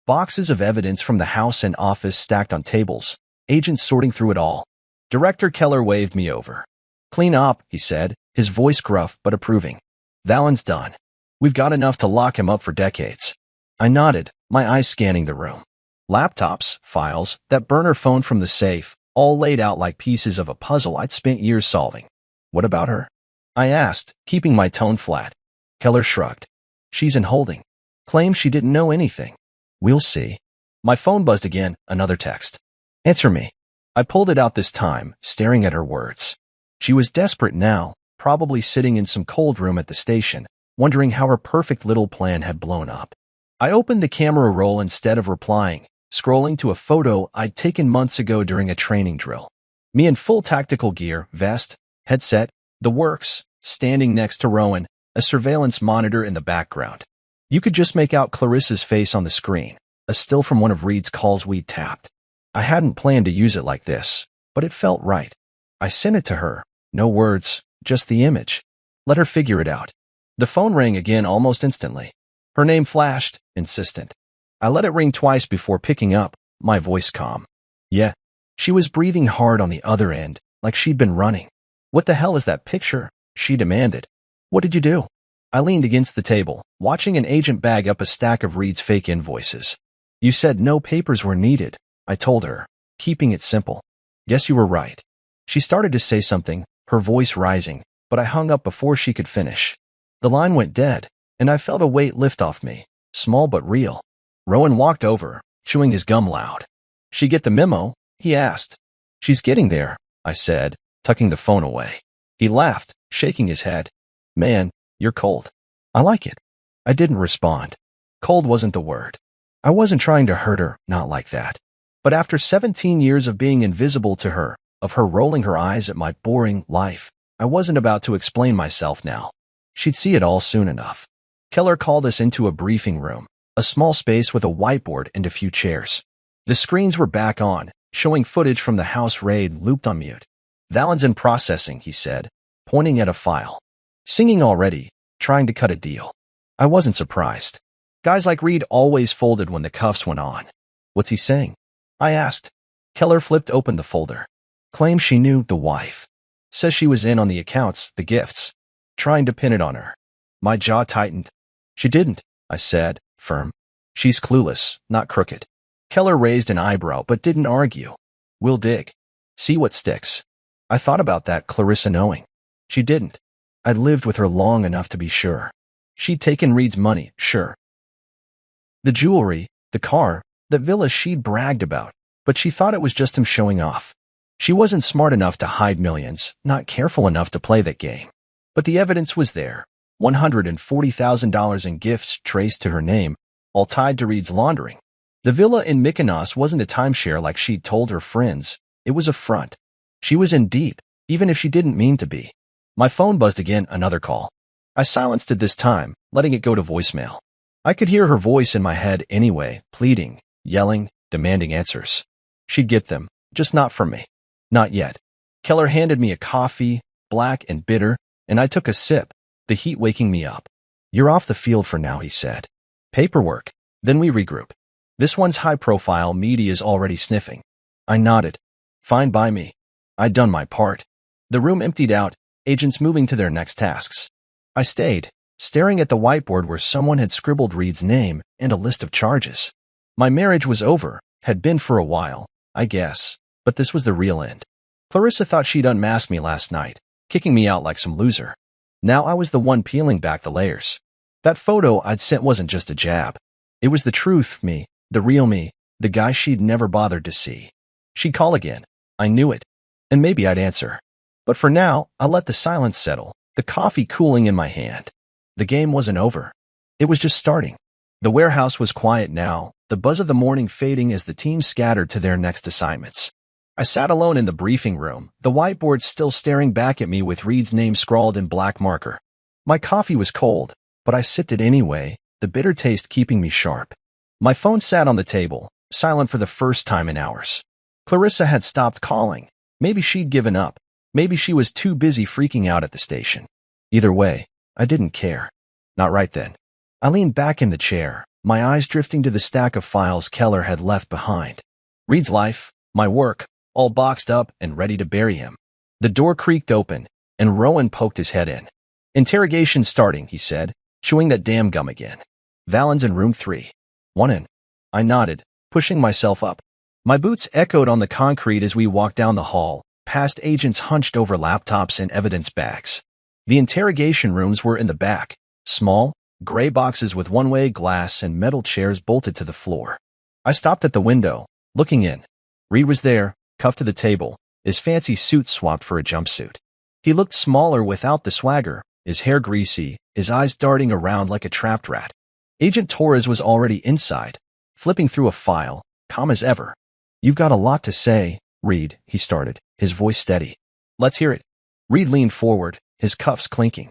Boxes of evidence from the house and office stacked on tables, agents sorting through it all. Director Keller waved me over. "Clean up," he said, his voice gruff but approving. "Valen's done. We've got enough to lock him up for decades." I nodded, my eyes scanning the room. Laptops, files, that burner phone from the safe, all laid out like pieces of a puzzle I'd spent years solving. "What about her?" I asked, keeping my tone flat. Keller shrugged. "She's in holding. Claims she didn't know anything." "We'll see." My phone buzzed again, another text. "Answer me." I pulled it out this time, staring at her words. She was desperate now, probably sitting in some cold room at the station, wondering how her perfect little plan had blown up. I opened the camera roll instead of replying, scrolling to a photo I'd taken months ago during a training drill. Me in full tactical gear, vest, headset, the works, standing next to Rowan, a surveillance monitor in the background. You could just make out Clarissa's face on the screen, a still from one of Reed's calls we'd tapped. I hadn't planned to use it like this, but it felt right. I sent it to her. No words, just the image. Let her figure it out. The phone rang again almost instantly. Her name flashed, insistent. I let it ring twice before picking up, my voice calm. "Yeah." She was breathing hard on the other end, like she'd been running. "What the hell is that picture?" she demanded. "What did you do?" I leaned against the table, watching an agent bag up a stack of Reed's fake invoices. "You said no papers were needed," I told her, keeping it simple. "Guess you were right." She started to say something, her voice rising, but I hung up before she could finish. The line went dead, and I felt a weight lift off me, small but real. Rowan walked over, chewing his gum loud. "She get the memo?" he asked. "She's getting there," I said, tucking the phone away. He laughed, shaking his head. "Man, you're cold." "I like it." I didn't respond. Cold wasn't the word. I wasn't trying to hurt her, not like that. But after 17 years of being invisible to her, of her rolling her eyes at my boring life, I wasn't about to explain myself now. She'd see it all soon enough. Keller called us into a briefing room, a small space with a whiteboard and a few chairs. The screens were back on, showing footage from the house raid looped on mute. "Valen's in processing," he said, pointing at a file. "Singing already, trying to cut a deal." I wasn't surprised. Guys like Reed always folded when the cuffs went on. "What's he saying?" I asked. Keller flipped open the folder. Claims she knew the wife. Says she was in on the accounts, the gifts. Trying to pin it on her. My jaw tightened. "She didn't," I said, firm. "She's clueless, not crooked." Keller raised an eyebrow but didn't argue. "We'll dig. See what sticks." I thought about that, Clarissa knowing. She didn't. I'd lived with her long enough to be sure. She'd taken Reed's money, sure. The jewelry, the car, the villa she'd bragged about, but she thought it was just him showing off. She wasn't smart enough to hide millions, not careful enough to play that game. But the evidence was there. $140,000 in gifts traced to her name, all tied to Reed's laundering. The villa in Mykonos wasn't a timeshare like she'd told her friends. It was a front. She was in deep, even if she didn't mean to be. My phone buzzed again, another call. I silenced it this time, letting it go to voicemail. I could hear her voice in my head anyway, pleading, yelling, demanding answers. She'd get them, just not from me. Not yet. Keller handed me a coffee, black and bitter, and I took a sip, the heat waking me up. "You're off the field for now," he said. "Paperwork." Then we regroup. "This one's high profile, media's already sniffing." I nodded. "Fine by me. I'd done my part." The room emptied out, agents moving to their next tasks. I stayed, staring at the whiteboard where someone had scribbled Reed's name and a list of charges. My marriage was over, had been for a while, I guess, but this was the real end. Clarissa thought she'd unmasked me last night, kicking me out like some loser. Now I was the one peeling back the layers. That photo I'd sent wasn't just a jab. It was the truth, me, the real me, the guy she'd never bothered to see. She'd call again. I knew it. And maybe I'd answer. But for now, I let the silence settle, the coffee cooling in my hand. The game wasn't over. It was just starting. The warehouse was quiet now, the buzz of the morning fading as the team scattered to their next assignments. I sat alone in the briefing room, the whiteboard still staring back at me with Reed's name scrawled in black marker. My coffee was cold, but I sipped it anyway, the bitter taste keeping me sharp. My phone sat on the table, silent for the first time in hours. Clarissa had stopped calling. Maybe she'd given up. Maybe she was too busy freaking out at the station. Either way, I didn't care. Not right then. I leaned back in the chair, my eyes drifting to the stack of files Keller had left behind. Reed's life, my work, all boxed up and ready to bury him. The door creaked open, and Rowan poked his head in. "Interrogation starting," he said, chewing that damn gum again. "Valen's in room 3. "One in." I nodded, pushing myself up. My boots echoed on the concrete as we walked down the hall, past agents hunched over laptops and evidence bags. The interrogation rooms were in the back, small, gray boxes with one-way glass and metal chairs bolted to the floor. I stopped at the window, looking in. Reed was there, cuffed to the table, his fancy suit swapped for a jumpsuit. He looked smaller without the swagger, his hair greasy, his eyes darting around like a trapped rat. Agent Torres was already inside, flipping through a file, calm as ever. "You've got a lot to say, Reed," he started, his voice steady. "Let's hear it." Reed leaned forward, his cuffs clinking.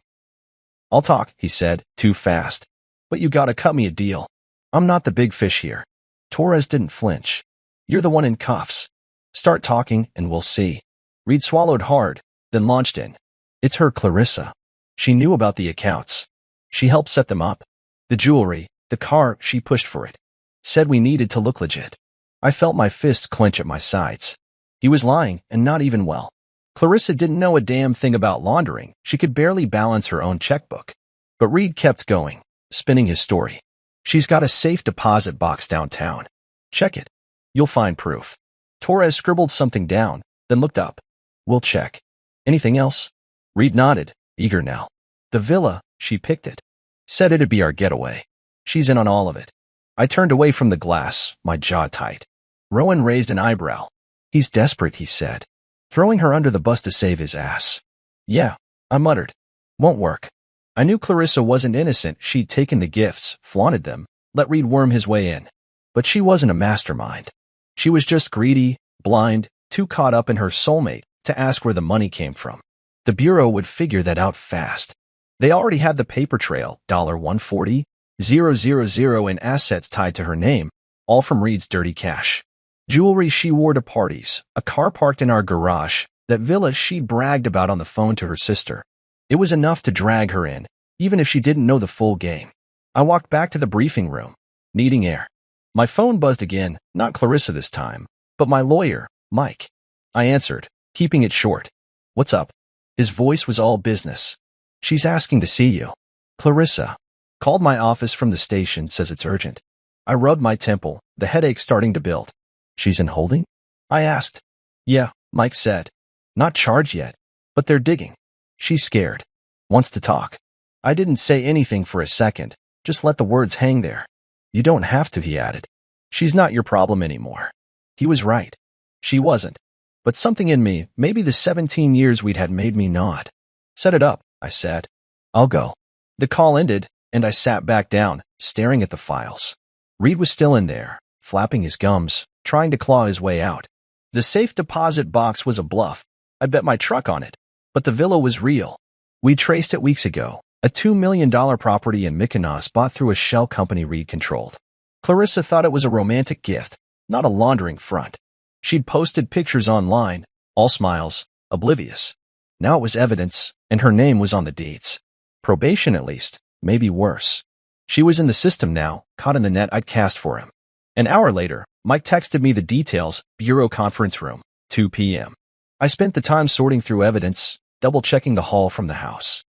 "I'll talk," he said, too fast. "But you gotta cut me a deal. I'm not the big fish here." Torres didn't flinch. "You're the one in cuffs. Start talking and we'll see." Reed swallowed hard, then launched in. "It's her, Clarissa. She knew about the accounts. She helped set them up. The jewelry, the car, she pushed for it. Said we needed to look legit." I felt my fists clench at my sides. He was lying, and not even well. Clarissa didn't know a damn thing about laundering. She could barely balance her own checkbook. But Reed kept going, spinning his story. "She's got a safe deposit box downtown. Check it. You'll find proof." Torres scribbled something down, then looked up. "We'll check. Anything else?" Reed nodded, eager now. The villa, she picked it. Said it'd be our getaway. She's in on all of it. I turned away from the glass, my jaw tight. Rowan raised an eyebrow. He's desperate, he said, throwing her under the bus to save his ass. Yeah, I muttered. Won't work. I knew Clarissa wasn't innocent. She'd taken the gifts, flaunted them, let Reed worm his way in. But she wasn't a mastermind. She was just greedy, blind, too caught up in her soulmate to ask where the money came from. The Bureau would figure that out fast. They already had the paper trail, $140,000 in assets tied to her name, all from Reed's dirty cash. Jewelry she wore to parties, a car parked in our garage, that villa she bragged about on the phone to her sister. It was enough to drag her in, even if she didn't know the full game. I walked back to the briefing room, needing air. My phone buzzed again, not Clarissa this time, but my lawyer, Mike. I answered, keeping it short. What's up? His voice was all business. She's asking to see you. Clarissa. Called my office from the station, says it's urgent. I rubbed my temple, the headache starting to build. She's in holding? I asked. Yeah, Mike said. Not charged yet, but they're digging. She's scared. Wants to talk. I didn't say anything for a second, just let the words hang there. You don't have to, he added. She's not your problem anymore. He was right. She wasn't. But something in me, maybe the 17 years we'd had, made me nod. Set it up, I said. I'll go. The call ended, and I sat back down, staring at the files. Reed was still in there, flapping his gums, trying to claw his way out. The safe deposit box was a bluff. I bet my truck on it. But the villa was real. We traced it weeks ago. A $2 million property in Mykonos bought through a shell company Reed controlled. Clarissa thought it was a romantic gift, not a laundering front. She'd posted pictures online, all smiles, oblivious. Now it was evidence, and her name was on the deeds. Probation at least, maybe worse. She was in the system now, caught in the net I'd cast for him. An hour later, Mike texted me the details, Bureau conference room, 2 p.m. I spent the time sorting through evidence, double-checking the haul from the house.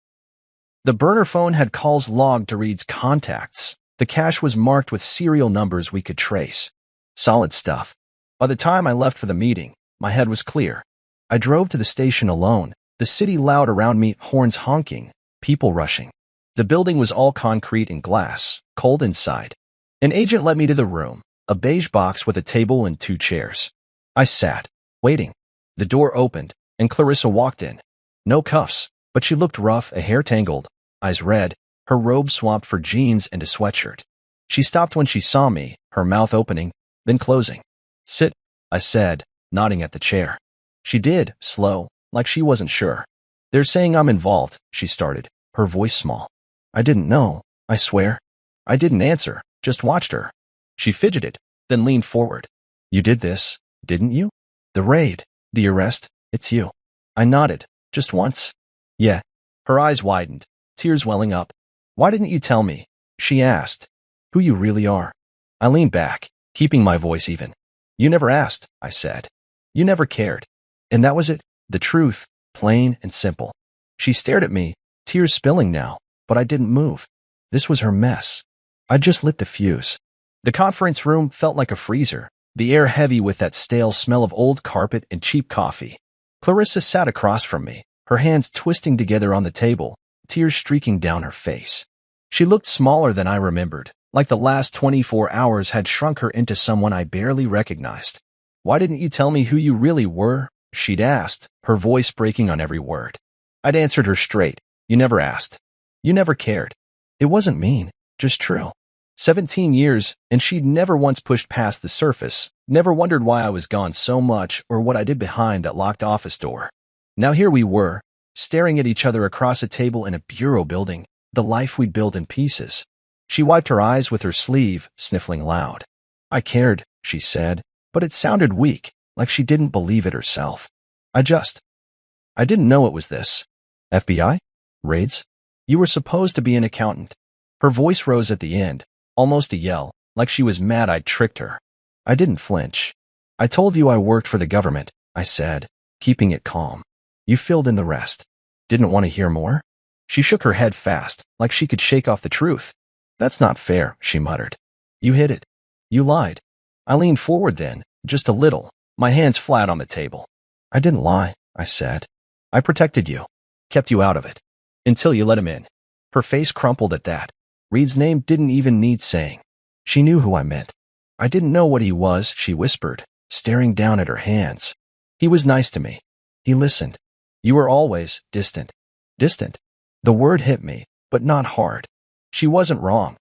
The burner phone had calls logged to Reed's contacts. The cache was marked with serial numbers we could trace. Solid stuff. By the time I left for the meeting, my head was clear. I drove to the station alone, the city loud around me, horns honking, people rushing. The building was all concrete and glass, cold inside. An agent led me to the room, a beige box with a table and 2 chairs. I sat, waiting. The door opened, and Clarissa walked in. No cuffs, but she looked rough, a hair tangled, eyes red, her robe swapped for jeans and a sweatshirt. She stopped when she saw me, her mouth opening, then closing. Sit, I said, nodding at the chair. She did, slow, like she wasn't sure. They're saying I'm involved, she started, her voice small. I didn't know, I swear. I didn't answer, just watched her. She fidgeted, then leaned forward. You did this, didn't you? The raid, the arrest, it's you. I nodded, just once. Yeah. Her eyes widened, tears welling up. Why didn't you tell me? She asked. Who you really are. I leaned back, keeping my voice even. You never asked, I said. You never cared. And that was it, the truth, plain and simple. She stared at me, tears spilling now, but I didn't move. This was her mess. I just lit the fuse. The conference room felt like a freezer, the air heavy with that stale smell of old carpet and cheap coffee. Clarissa sat across from me, her hands twisting together on the table, tears streaking down her face. She looked smaller than I remembered, like the last 24 hours had shrunk her into someone I barely recognized. Why didn't you tell me who you really were? She'd asked, her voice breaking on every word. I'd answered her straight. You never asked. You never cared. It wasn't mean, just true. 17 years, and she'd never once pushed past the surface, never wondered why I was gone so much or what I did behind that locked office door. Now here we were, staring at each other across a table in a bureau building, the life we'd built in pieces. She wiped her eyes with her sleeve, sniffling loud. I cared, she said, but it sounded weak, like she didn't believe it herself. I didn't know it was this. FBI? Raids? You were supposed to be an accountant. Her voice rose at the end, almost a yell, like she was mad I'd tricked her. I didn't flinch. I told you I worked for the government, I said, keeping it calm. You filled in the rest. Didn't want to hear more? She shook her head fast, like she could shake off the truth. That's not fair, she muttered. You hid it. You lied. I leaned forward then, just a little, my hands flat on the table. I didn't lie, I said. I protected you. Kept you out of it. Until you let him in. Her face crumpled at that. Reed's name didn't even need saying. She knew who I meant. I didn't know what he was, she whispered, staring down at her hands. He was nice to me. He listened. You were always distant. Distant. The word hit me, but not hard. She wasn't wrong.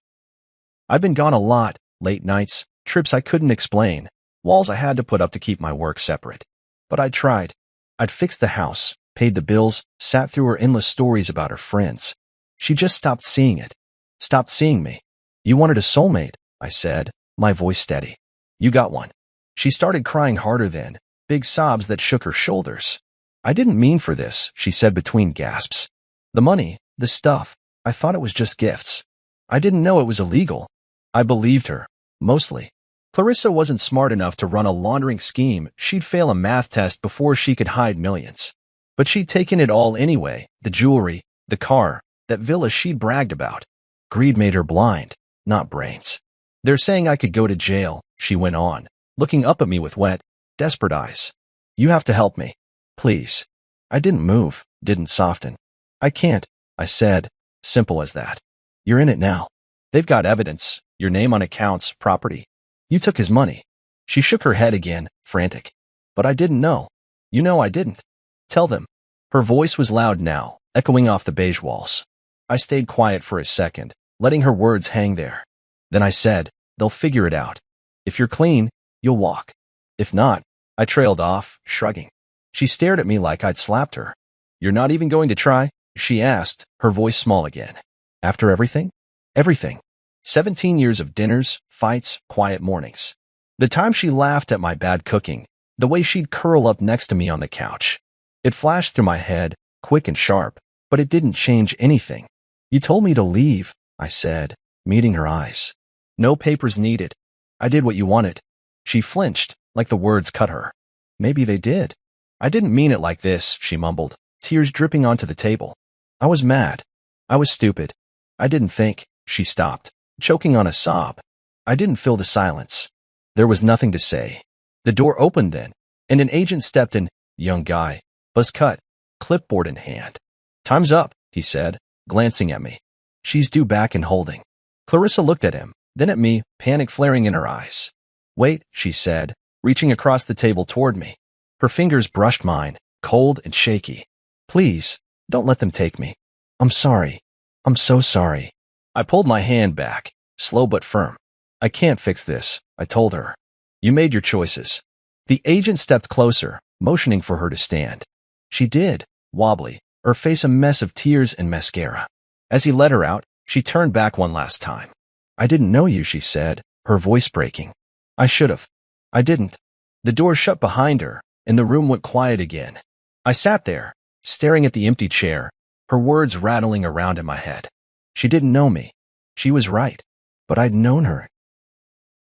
I'd been gone a lot, late nights, trips I couldn't explain, walls I had to put up to keep my work separate. But I'd tried. I'd fixed the house, paid the bills, sat through her endless stories about her friends. She just stopped seeing it. Stopped seeing me. You wanted a soulmate, I said, my voice steady. You got one. She started crying harder then, big sobs that shook her shoulders. I didn't mean for this, she said between gasps. The money, the stuff, I thought it was just gifts. I didn't know it was illegal. I believed her, mostly. Clarissa wasn't smart enough to run a laundering scheme. She'd fail a math test before she could hide millions. But she'd taken it all anyway, the jewelry, the car, that villa she'd bragged about. Greed made her blind, not brains. They're saying I could go to jail, she went on, looking up at me with wet, desperate eyes. You have to help me. Please. I didn't move, didn't soften. I can't, I said, simple as that. You're in it now. They've got evidence, your name on accounts, property. You took his money. She shook her head again, frantic. But I didn't know. You know I didn't. Tell them. Her voice was loud now, echoing off the beige walls. I stayed quiet for a second, letting her words hang there. Then I said, they'll figure it out. If you're clean, you'll walk. If not, I trailed off, shrugging. She stared at me like I'd slapped her. You're not even going to try? She asked, her voice small again. After everything? Everything. 17 years of dinners, fights, quiet mornings. The time she laughed at my bad cooking, the way she'd curl up next to me on the couch. It flashed through my head, quick and sharp, but it didn't change anything. You told me to leave, I said, meeting her eyes. No papers needed. I did what you wanted. She flinched, like the words cut her. Maybe they did. I didn't mean it like this, she mumbled, tears dripping onto the table. I was mad. I was stupid. I didn't think. She stopped, choking on a sob. I didn't fill the silence. There was nothing to say. The door opened then, and an agent stepped in, young guy, buzz cut, clipboard in hand. Time's up, he said, glancing at me. She's due back and holding. Clarissa looked at him, then at me, panic flaring in her eyes. Wait, she said, reaching across the table toward me. Her fingers brushed mine, cold and shaky. Please, don't let them take me. I'm sorry. I'm so sorry. I pulled my hand back, slow but firm. I can't fix this, I told her. You made your choices. The agent stepped closer, motioning for her to stand. She did, wobbly, her face a mess of tears and mascara. As he let her out, she turned back one last time. I didn't know you, she said, her voice breaking. I should have. I didn't. The door shut behind her, and the room went quiet again. I sat there, staring at the empty chair, her words rattling around in my head. She didn't know me. She was right. But I'd known her.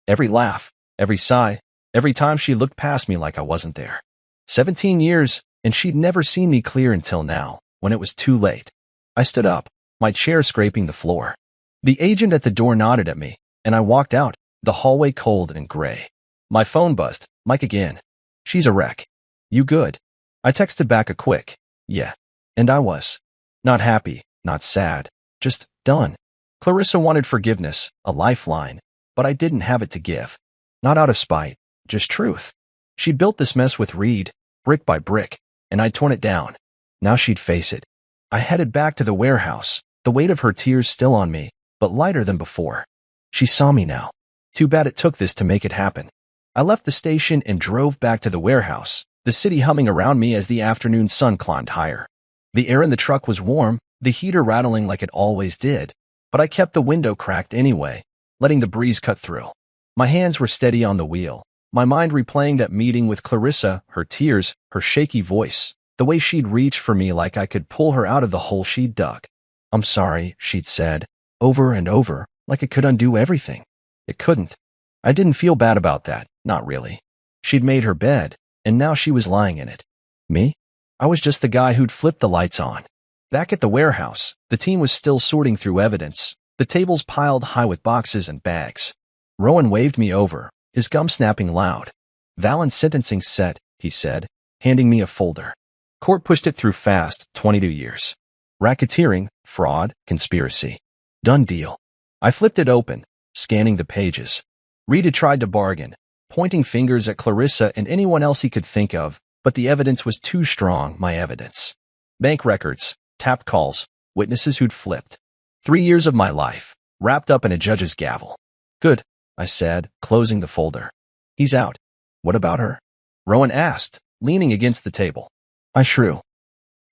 Every laugh, every sigh, every time she looked past me like I wasn't there. 17 years, and she'd never seen me clear until now, when it was too late. I stood up, my chair scraping the floor. The agent at the door nodded at me, and I walked out, the hallway cold and gray. My phone buzzed. Mike again. She's a wreck. You good? I texted back a quick, yeah. And I was. Not happy, not sad, just done. Clarissa wanted forgiveness, a lifeline, but I didn't have it to give. Not out of spite, just truth. She'd built this mess with Reed, brick by brick, and I'd torn it down. Now she'd face it. I headed back to the warehouse, the weight of her tears still on me, but lighter than before. She saw me now. Too bad it took this to make it happen. I left the station and drove back to the warehouse, the city humming around me as the afternoon sun climbed higher. The air in the truck was warm, the heater rattling like it always did, but I kept the window cracked anyway, letting the breeze cut through. My hands were steady on the wheel, my mind replaying that meeting with Clarissa, her tears, her shaky voice, the way she'd reach for me like I could pull her out of the hole she'd dug. I'm sorry, she'd said, over and over, like it could undo everything. It couldn't. I didn't feel bad about that, not really. She'd made her bed, and now she was lying in it. Me? I was just the guy who'd flipped the lights on. Back at the warehouse, the team was still sorting through evidence, the tables piled high with boxes and bags. Rowan waved me over, his gum snapping loud. Valen's sentencing set, he said, handing me a folder. Court pushed it through fast, 22 years. Racketeering, fraud, conspiracy. Done deal. I flipped it open, scanning the pages. Reed had tried to bargain, pointing fingers at Clarissa and anyone else he could think of, but the evidence was too strong, my evidence. Bank records, tapped calls, witnesses who'd flipped. 3 years of my life, wrapped up in a judge's gavel. Good, I said, closing the folder. He's out. What about her? Rowan asked, leaning against the table. I shrew.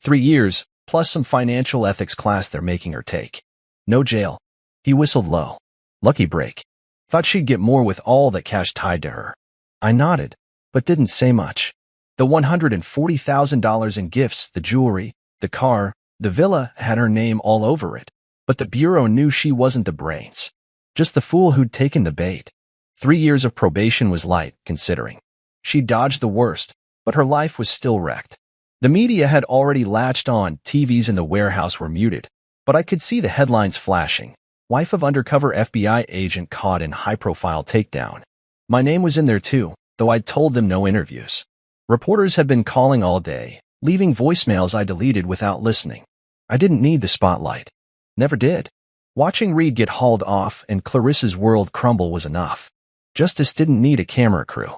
3 years, plus some financial ethics class they're making her take. No jail. He whistled low. Lucky break. Thought she'd get more with all that cash tied to her. I nodded, but didn't say much. The $140,000 in gifts, the jewelry, the car, the villa had her name all over it, but the Bureau knew she wasn't the brains. Just the fool who'd taken the bait. 3 years of probation was light, considering. She dodged the worst, but her life was still wrecked. The media had already latched on, TVs in the warehouse were muted, but I could see the headlines flashing. Wife of undercover FBI agent caught in high-profile takedown. My name was in there too, though I'd told them no interviews. Reporters had been calling all day, leaving voicemails I deleted without listening. I didn't need the spotlight. Never did. Watching Reed get hauled off and Clarissa's world crumble was enough. Justice didn't need a camera crew.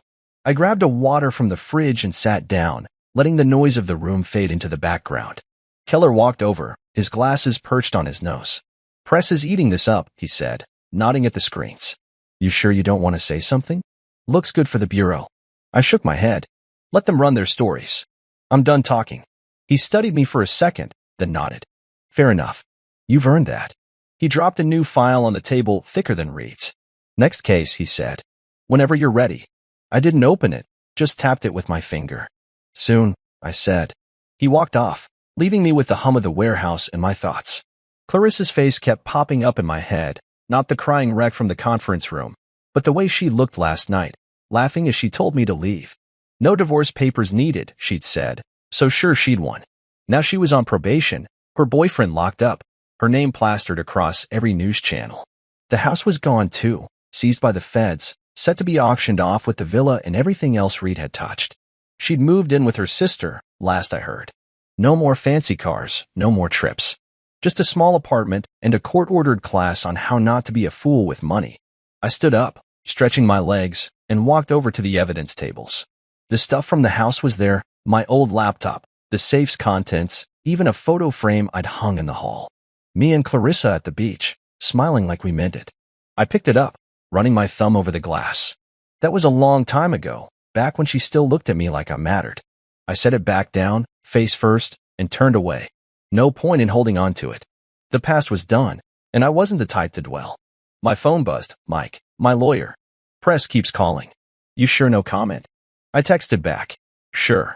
I grabbed a water from the fridge and sat down, letting the noise of the room fade into the background. Keller walked over, his glasses perched on his nose. Press is eating this up, he said, nodding at the screens. You sure you don't want to say something? Looks good for the Bureau. I shook my head. Let them run their stories. I'm done talking. He studied me for a second, then nodded. Fair enough. You've earned that. He dropped a new file on the table thicker than Reed's. Next case, he said. Whenever you're ready. I didn't open it, just tapped it with my finger. Soon, I said. He walked off, leaving me with the hum of the warehouse in my thoughts. Clarissa's face kept popping up in my head, not the crying wreck from the conference room, but the way she looked last night, laughing as she told me to leave. No divorce papers needed, she'd said, so sure she'd won. Now she was on probation, her boyfriend locked up, her name plastered across every news channel. The house was gone too, seized by the feds, set to be auctioned off with the villa and everything else Reed had touched. She'd moved in with her sister, last I heard. No more fancy cars, no more trips. Just a small apartment and a court-ordered class on how not to be a fool with money. I stood up, stretching my legs, and walked over to the evidence tables. The stuff from the house was there, my old laptop, the safe's contents, even a photo frame I'd hung in the hall. Me and Clarissa at the beach, smiling like we meant it. I picked it up, running my thumb over the glass. That was a long time ago, back when she still looked at me like I mattered. I set it back down, face first, and turned away. No point in holding on to it. The past was done, and I wasn't the type to dwell. My phone buzzed. Mike, my lawyer. Press keeps calling. You sure no comment? I texted back. Sure.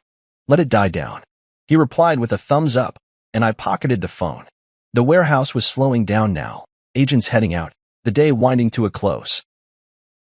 Let it die down. He replied with a thumbs up, and I pocketed the phone. The warehouse was slowing down now, agents heading out, the day winding to a close.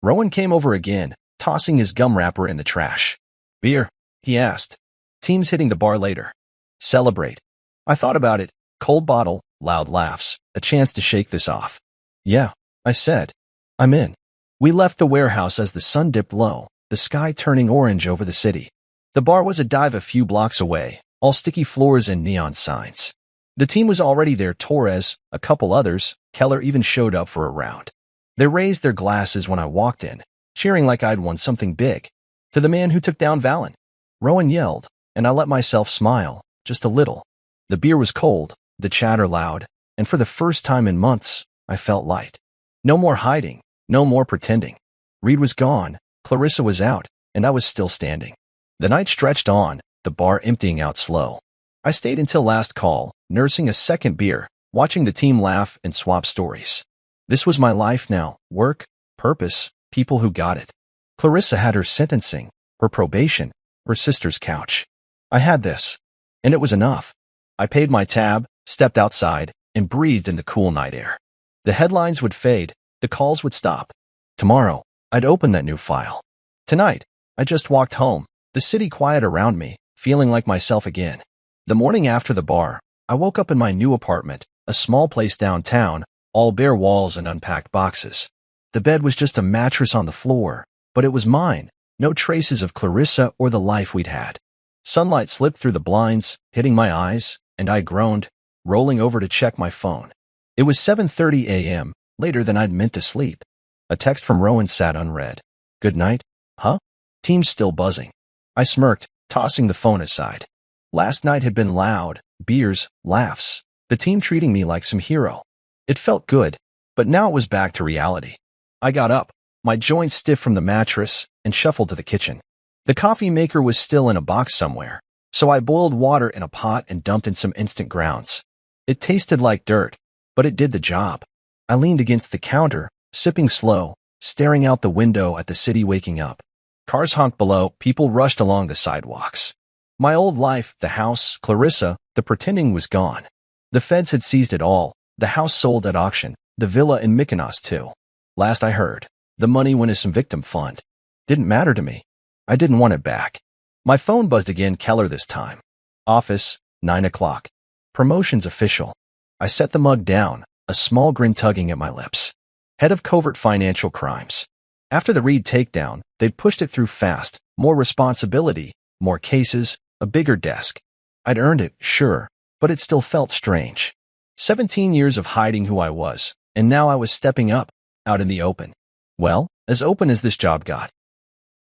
Rowan came over again, tossing his gum wrapper in the trash. Beer? He asked. Team's hitting the bar later. Celebrate. I thought about it. Cold bottle, loud laughs, a chance to shake this off. Yeah, I said. I'm in. We left the warehouse as the sun dipped low, the sky turning orange over the city. The bar was a dive a few blocks away, all sticky floors and neon signs. The team was already there. Torres, a couple others, Keller even showed up for a round. They raised their glasses when I walked in, cheering like I'd won something big. To the man who took down Valen. Rowan yelled, and I let myself smile, just a little. The beer was cold, the chatter loud, and for the first time in months, I felt light. No more hiding, no more pretending. Reed was gone, Clarissa was out, and I was still standing. The night stretched on, the bar emptying out slow. I stayed until last call, nursing a second beer, watching the team laugh and swap stories. This was my life now, work, purpose, people who got it. Clarissa had her sentencing, her probation, her sister's couch. I had this, and it was enough. I paid my tab, stepped outside, and breathed in the cool night air. The headlines would fade, the calls would stop. Tomorrow, I'd open that new file. Tonight, I just walked home, the city quiet around me, feeling like myself again. The morning after the bar, I woke up in my new apartment, a small place downtown, all bare walls and unpacked boxes. The bed was just a mattress on the floor, but it was mine, no traces of Clarissa or the life we'd had. Sunlight slipped through the blinds, hitting my eyes, and I groaned. rolling over to check my phone. It was 7:30 a.m., later than I'd meant to sleep. A text from Rowan sat unread. Good night? Huh? Team's still buzzing. I smirked, tossing the phone aside. Last night had been loud, beers, laughs, the team treating me like some hero. It felt good, but now it was back to reality. I got up, my joints stiff from the mattress, and shuffled to the kitchen. The coffee maker was still in a box somewhere, so I boiled water in a pot and dumped in some instant grounds. It tasted like dirt, but it did the job. I leaned against the counter, sipping slow, staring out the window at the city waking up. Cars honked below, people rushed along the sidewalks. My old life, the house, Clarissa, the pretending was gone. The feds had seized it all, the house sold at auction, the villa in Mykonos too. Last I heard, the money went as some victim fund. Didn't matter to me. I didn't want it back. My phone buzzed again, Keller this time. Office, 9 o'clock. Promotions official. I set the mug down, a small grin tugging at my lips. Head of Covert Financial Crimes. After the Reed takedown, they'd pushed it through fast, more responsibility, more cases, a bigger desk. I'd earned it, sure, but it still felt strange. 17 years of hiding who I was, and now I was stepping up, out in the open. Well, as open as this job got.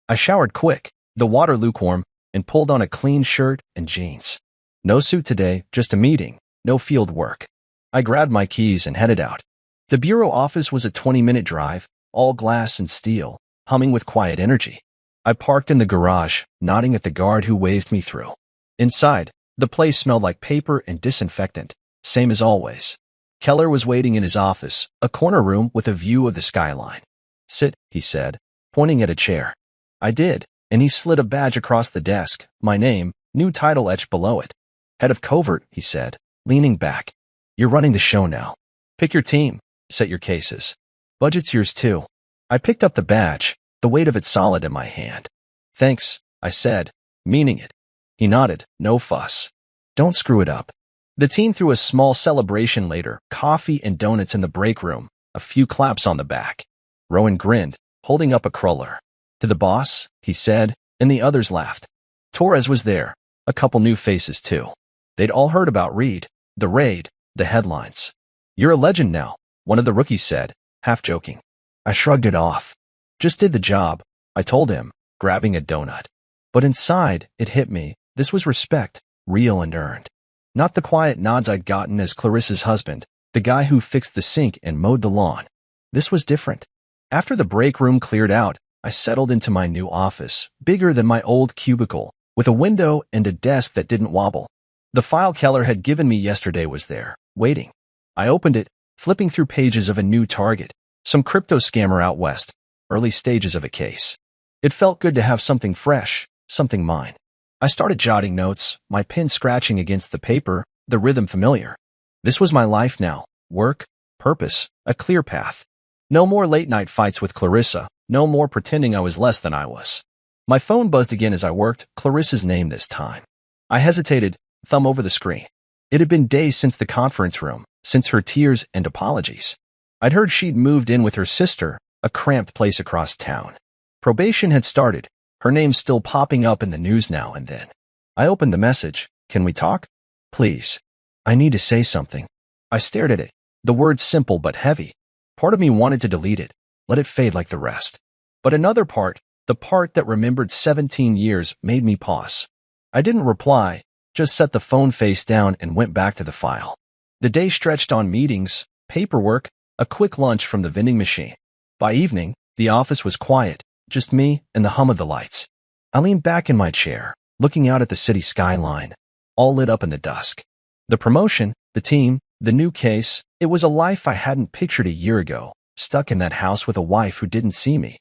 I showered quick, the water lukewarm, and pulled on a clean shirt and jeans. No suit today, just a meeting, no field work. I grabbed my keys and headed out. The bureau office was a 20-minute drive, all glass and steel, humming with quiet energy. I parked in the garage, nodding at the guard who waved me through. Inside, the place smelled like paper and disinfectant, same as always. Keller was waiting in his office, a corner room with a view of the skyline. Sit, he said, pointing at a chair. I did, and he slid a badge across the desk, my name, new title etched below it. Head of Covert, he said, leaning back. You're running the show now. Pick your team, set your cases. Budget's yours too. I picked up the badge, the weight of it solid in my hand. Thanks, I said, meaning it. He nodded, no fuss. Don't screw it up. The team threw a small celebration later, coffee and donuts in the break room, a few claps on the back. Rowan grinned, holding up a cruller. To the boss, he said, and the others laughed. Torres was there, a couple new faces too. They'd all heard about Reed, the raid, the headlines. You're a legend now, one of the rookies said, half joking. I shrugged it off. Just did the job, I told him, grabbing a donut. But inside, it hit me, this was respect, real and earned. Not the quiet nods I'd gotten as Clarissa's husband, the guy who fixed the sink and mowed the lawn. This was different. After the break room cleared out, I settled into my new office, bigger than my old cubicle, with a window and a desk that didn't wobble. The file Keller had given me yesterday was there, waiting. I opened it, flipping through pages of a new target, some crypto scammer out west, early stages of a case. It felt good to have something fresh, something mine. I started jotting notes, my pen scratching against the paper, the rhythm familiar. This was my life now, work, purpose, a clear path. No more late-night fights with Clarissa, no more pretending I was less than I was. My phone buzzed again as I worked, Clarissa's name this time. I hesitated, thumb over the screen. It had been days since the conference room, since her tears and apologies. I'd heard she'd moved in with her sister, a cramped place across town. Probation had started, her name still popping up in the news now and then. I opened the message. Can we talk? Please. I need to say something. I stared at it, the words simple but heavy. Part of me wanted to delete it, let it fade like the rest. But another part, the part that remembered 17 years, made me pause. I didn't reply, just set the phone face down and went back to the file. The day stretched on meetings, paperwork, a quick lunch from the vending machine. By evening, the office was quiet, just me and the hum of the lights. I leaned back in my chair, looking out at the city skyline, all lit up in the dusk. The promotion, the team, the new case, it was a life I hadn't pictured a year ago, stuck in that house with a wife who didn't see me.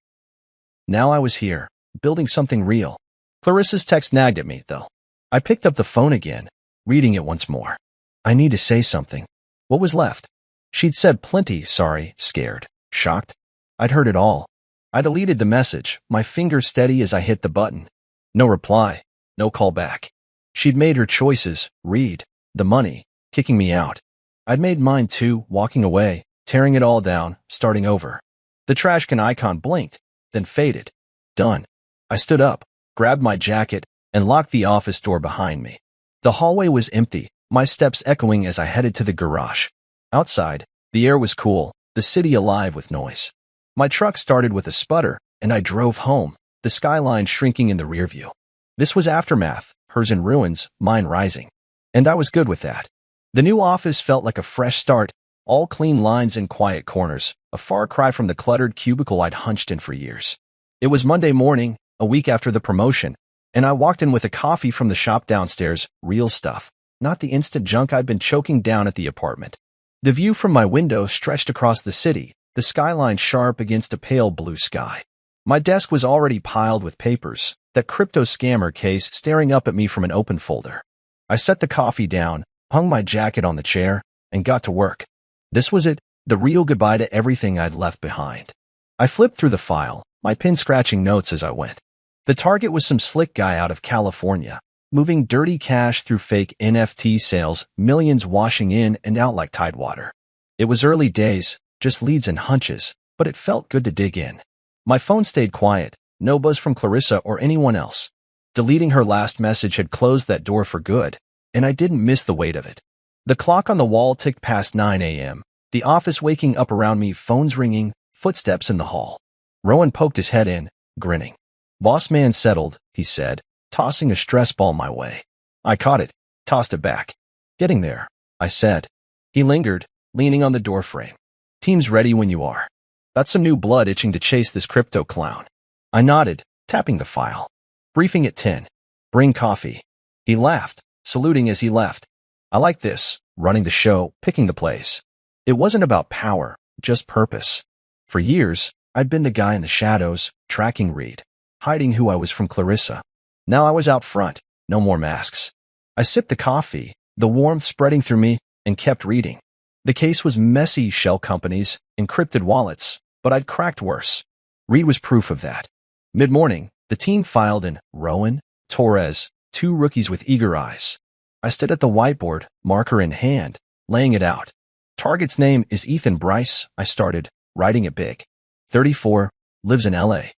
Now I was here, building something real. Clarissa's text nagged at me, though. I picked up the phone again, reading it once more. I need to say something. What was left? She'd said plenty, sorry, scared, shocked. I'd heard it all. I deleted the message, my fingers steady as I hit the button. No reply, no call back. She'd made her choices, Reed, the money, kicking me out. I'd made mine too, walking away, tearing it all down, starting over. The trash can icon blinked, then faded. Done. I stood up, grabbed my jacket, and locked the office door behind me. The hallway was empty, my steps echoing as I headed to the garage. Outside, the air was cool, the city alive with noise. My truck started with a sputter, and I drove home, the skyline shrinking in the rearview. This was aftermath, hers in ruins, mine rising. And I was good with that. The new office felt like a fresh start, all clean lines and quiet corners, a far cry from the cluttered cubicle I'd hunched in for years. It was Monday morning, a week after the promotion, and I walked in with a coffee from the shop downstairs, real stuff, not the instant junk I'd been choking down at the apartment. The view from my window stretched across the city, the skyline sharp against a pale blue sky. My desk was already piled with papers, that crypto scammer case staring up at me from an open folder. I set the coffee down, hung my jacket on the chair, and got to work. This was it, the real goodbye to everything I'd left behind. I flipped through the file, my pen scratching notes as I went. The target was some slick guy out of California, moving dirty cash through fake NFT sales, millions washing in and out like tidewater. It was early days, just leads and hunches, but it felt good to dig in. My phone stayed quiet, no buzz from Clarissa or anyone else. Deleting her last message had closed that door for good, and I didn't miss the weight of it. The clock on the wall ticked past 9 a.m., the office waking up around me, phones ringing, footsteps in the hall. Rowan poked his head in, grinning. "Boss man settled," he said, tossing a stress ball my way. I caught it, tossed it back. "Getting there," I said. He lingered, leaning on the doorframe. "Team's ready when you are. Got some new blood itching to chase this crypto clown." I nodded, tapping the file. "Briefing at 10. Bring coffee." He laughed, saluting as he left. I like this, running the show, picking the plays. It wasn't about power, just purpose. For years, I'd been the guy in the shadows, tracking Reed, hiding who I was from Clarissa. Now I was out front, no more masks. I sipped the coffee, the warmth spreading through me, and kept reading. The case was messy: shell companies, encrypted wallets, but I'd cracked worse. Reed was proof of that. Mid-morning, the team filed in Rowan, Torres, two rookies with eager eyes. I stood at the whiteboard, marker in hand, laying it out. "Target's name is Ethan Bryce," I started, writing it big. 34, lives in LA.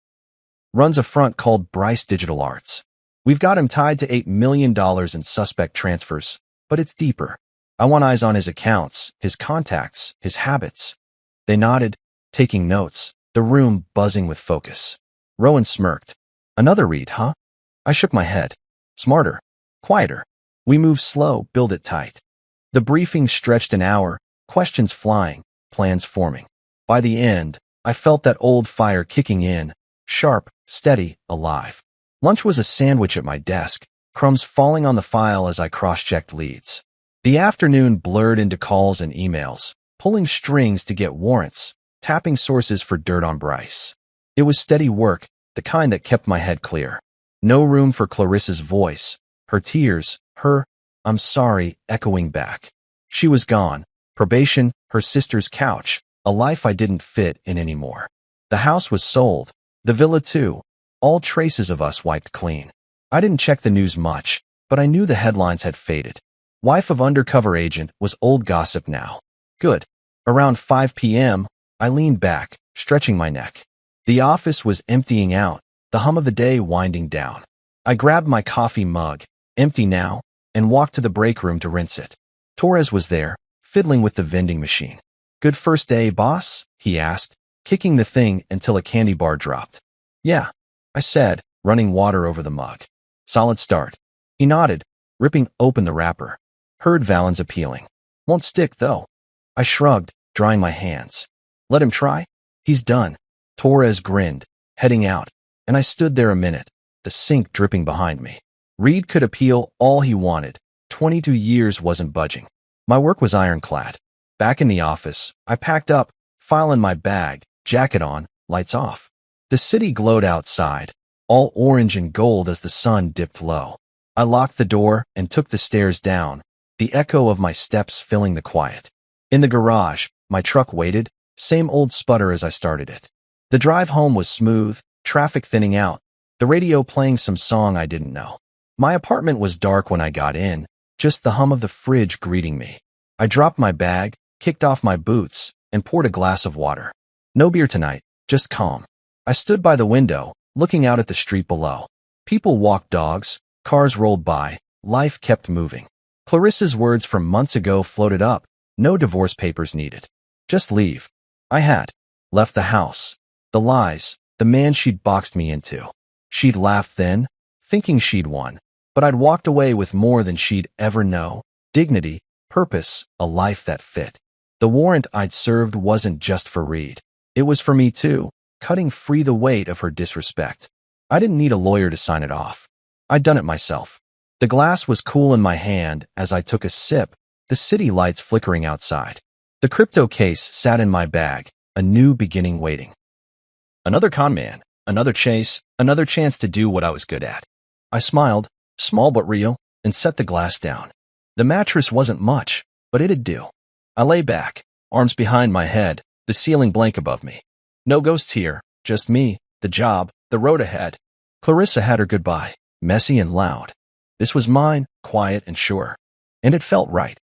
Runs a front called Bryce Digital Arts. We've got him tied to $8 million in suspect transfers, but it's deeper. I want eyes on his accounts, his contacts, his habits. They nodded, taking notes, the room buzzing with focus. Rowan smirked. "Another read, huh?" I shook my head. "Smarter. Quieter. We move slow, build it tight." The briefing stretched an hour, questions flying, plans forming. By the end, I felt that old fire kicking in, sharp, steady, alive. Lunch was a sandwich at my desk, crumbs falling on the file as I cross-checked leads. The afternoon blurred into calls and emails, pulling strings to get warrants, tapping sources for dirt on Bryce. It was steady work, the kind that kept my head clear. No room for Clarissa's voice, her tears, her "I'm sorry" echoing back. She was gone, probation, her sister's couch, a life I didn't fit in anymore. The house was sold, the villa too, all traces of us wiped clean. I didn't check the news much, but I knew the headlines had faded. Wife of undercover agent was old gossip now. Good. Around 5 p.m., I leaned back, stretching my neck. The office was emptying out, the hum of the day winding down. I grabbed my coffee mug, empty now, and walked to the break room to rinse it. Torres was there, fiddling with the vending machine. "Good first day, boss?" he asked, kicking the thing until a candy bar dropped. "Yeah," I said, running water over the mug. "Solid start." He nodded, ripping open the wrapper. Heard Valen's appealing. "Won't stick, though." I shrugged, drying my hands. "Let him try?" "He's done." Torres grinned, heading out, and I stood there a minute, the sink dripping behind me. Reed could appeal all he wanted. 22 years wasn't budging. My work was ironclad. Back in the office, I packed up, file in my bag, jacket on, lights off. The city glowed outside, all orange and gold as the sun dipped low. I locked the door and took the stairs down, the echo of my steps filling the quiet. In the garage, my truck waited, same old sputter as I started it. The drive home was smooth, traffic thinning out, the radio playing some song I didn't know. My apartment was dark when I got in, just the hum of the fridge greeting me. I dropped my bag, kicked off my boots, and poured a glass of water. No beer tonight, just calm. I stood by the window, looking out at the street below. People walked dogs, cars rolled by, life kept moving. Clarissa's words from months ago floated up. No divorce papers needed. Just leave. I had left the house. The lies, the man she'd boxed me into. She'd laughed then, thinking she'd won. But I'd walked away with more than she'd ever know. Dignity, purpose, a life that fit. The warrant I'd served wasn't just for Reed. It was for me too, cutting free the weight of her disrespect. I didn't need a lawyer to sign it off. I'd done it myself. The glass was cool in my hand as I took a sip, the city lights flickering outside. The crypto case sat in my bag, a new beginning waiting. Another con man, another chase, another chance to do what I was good at. I smiled, small but real, and set the glass down. The mattress wasn't much, but it'd do. I lay back, arms behind my head, the ceiling blank above me. No ghosts here, just me, the job, the road ahead. Clarissa had her goodbye, messy and loud. This was mine, quiet and sure. And it felt right.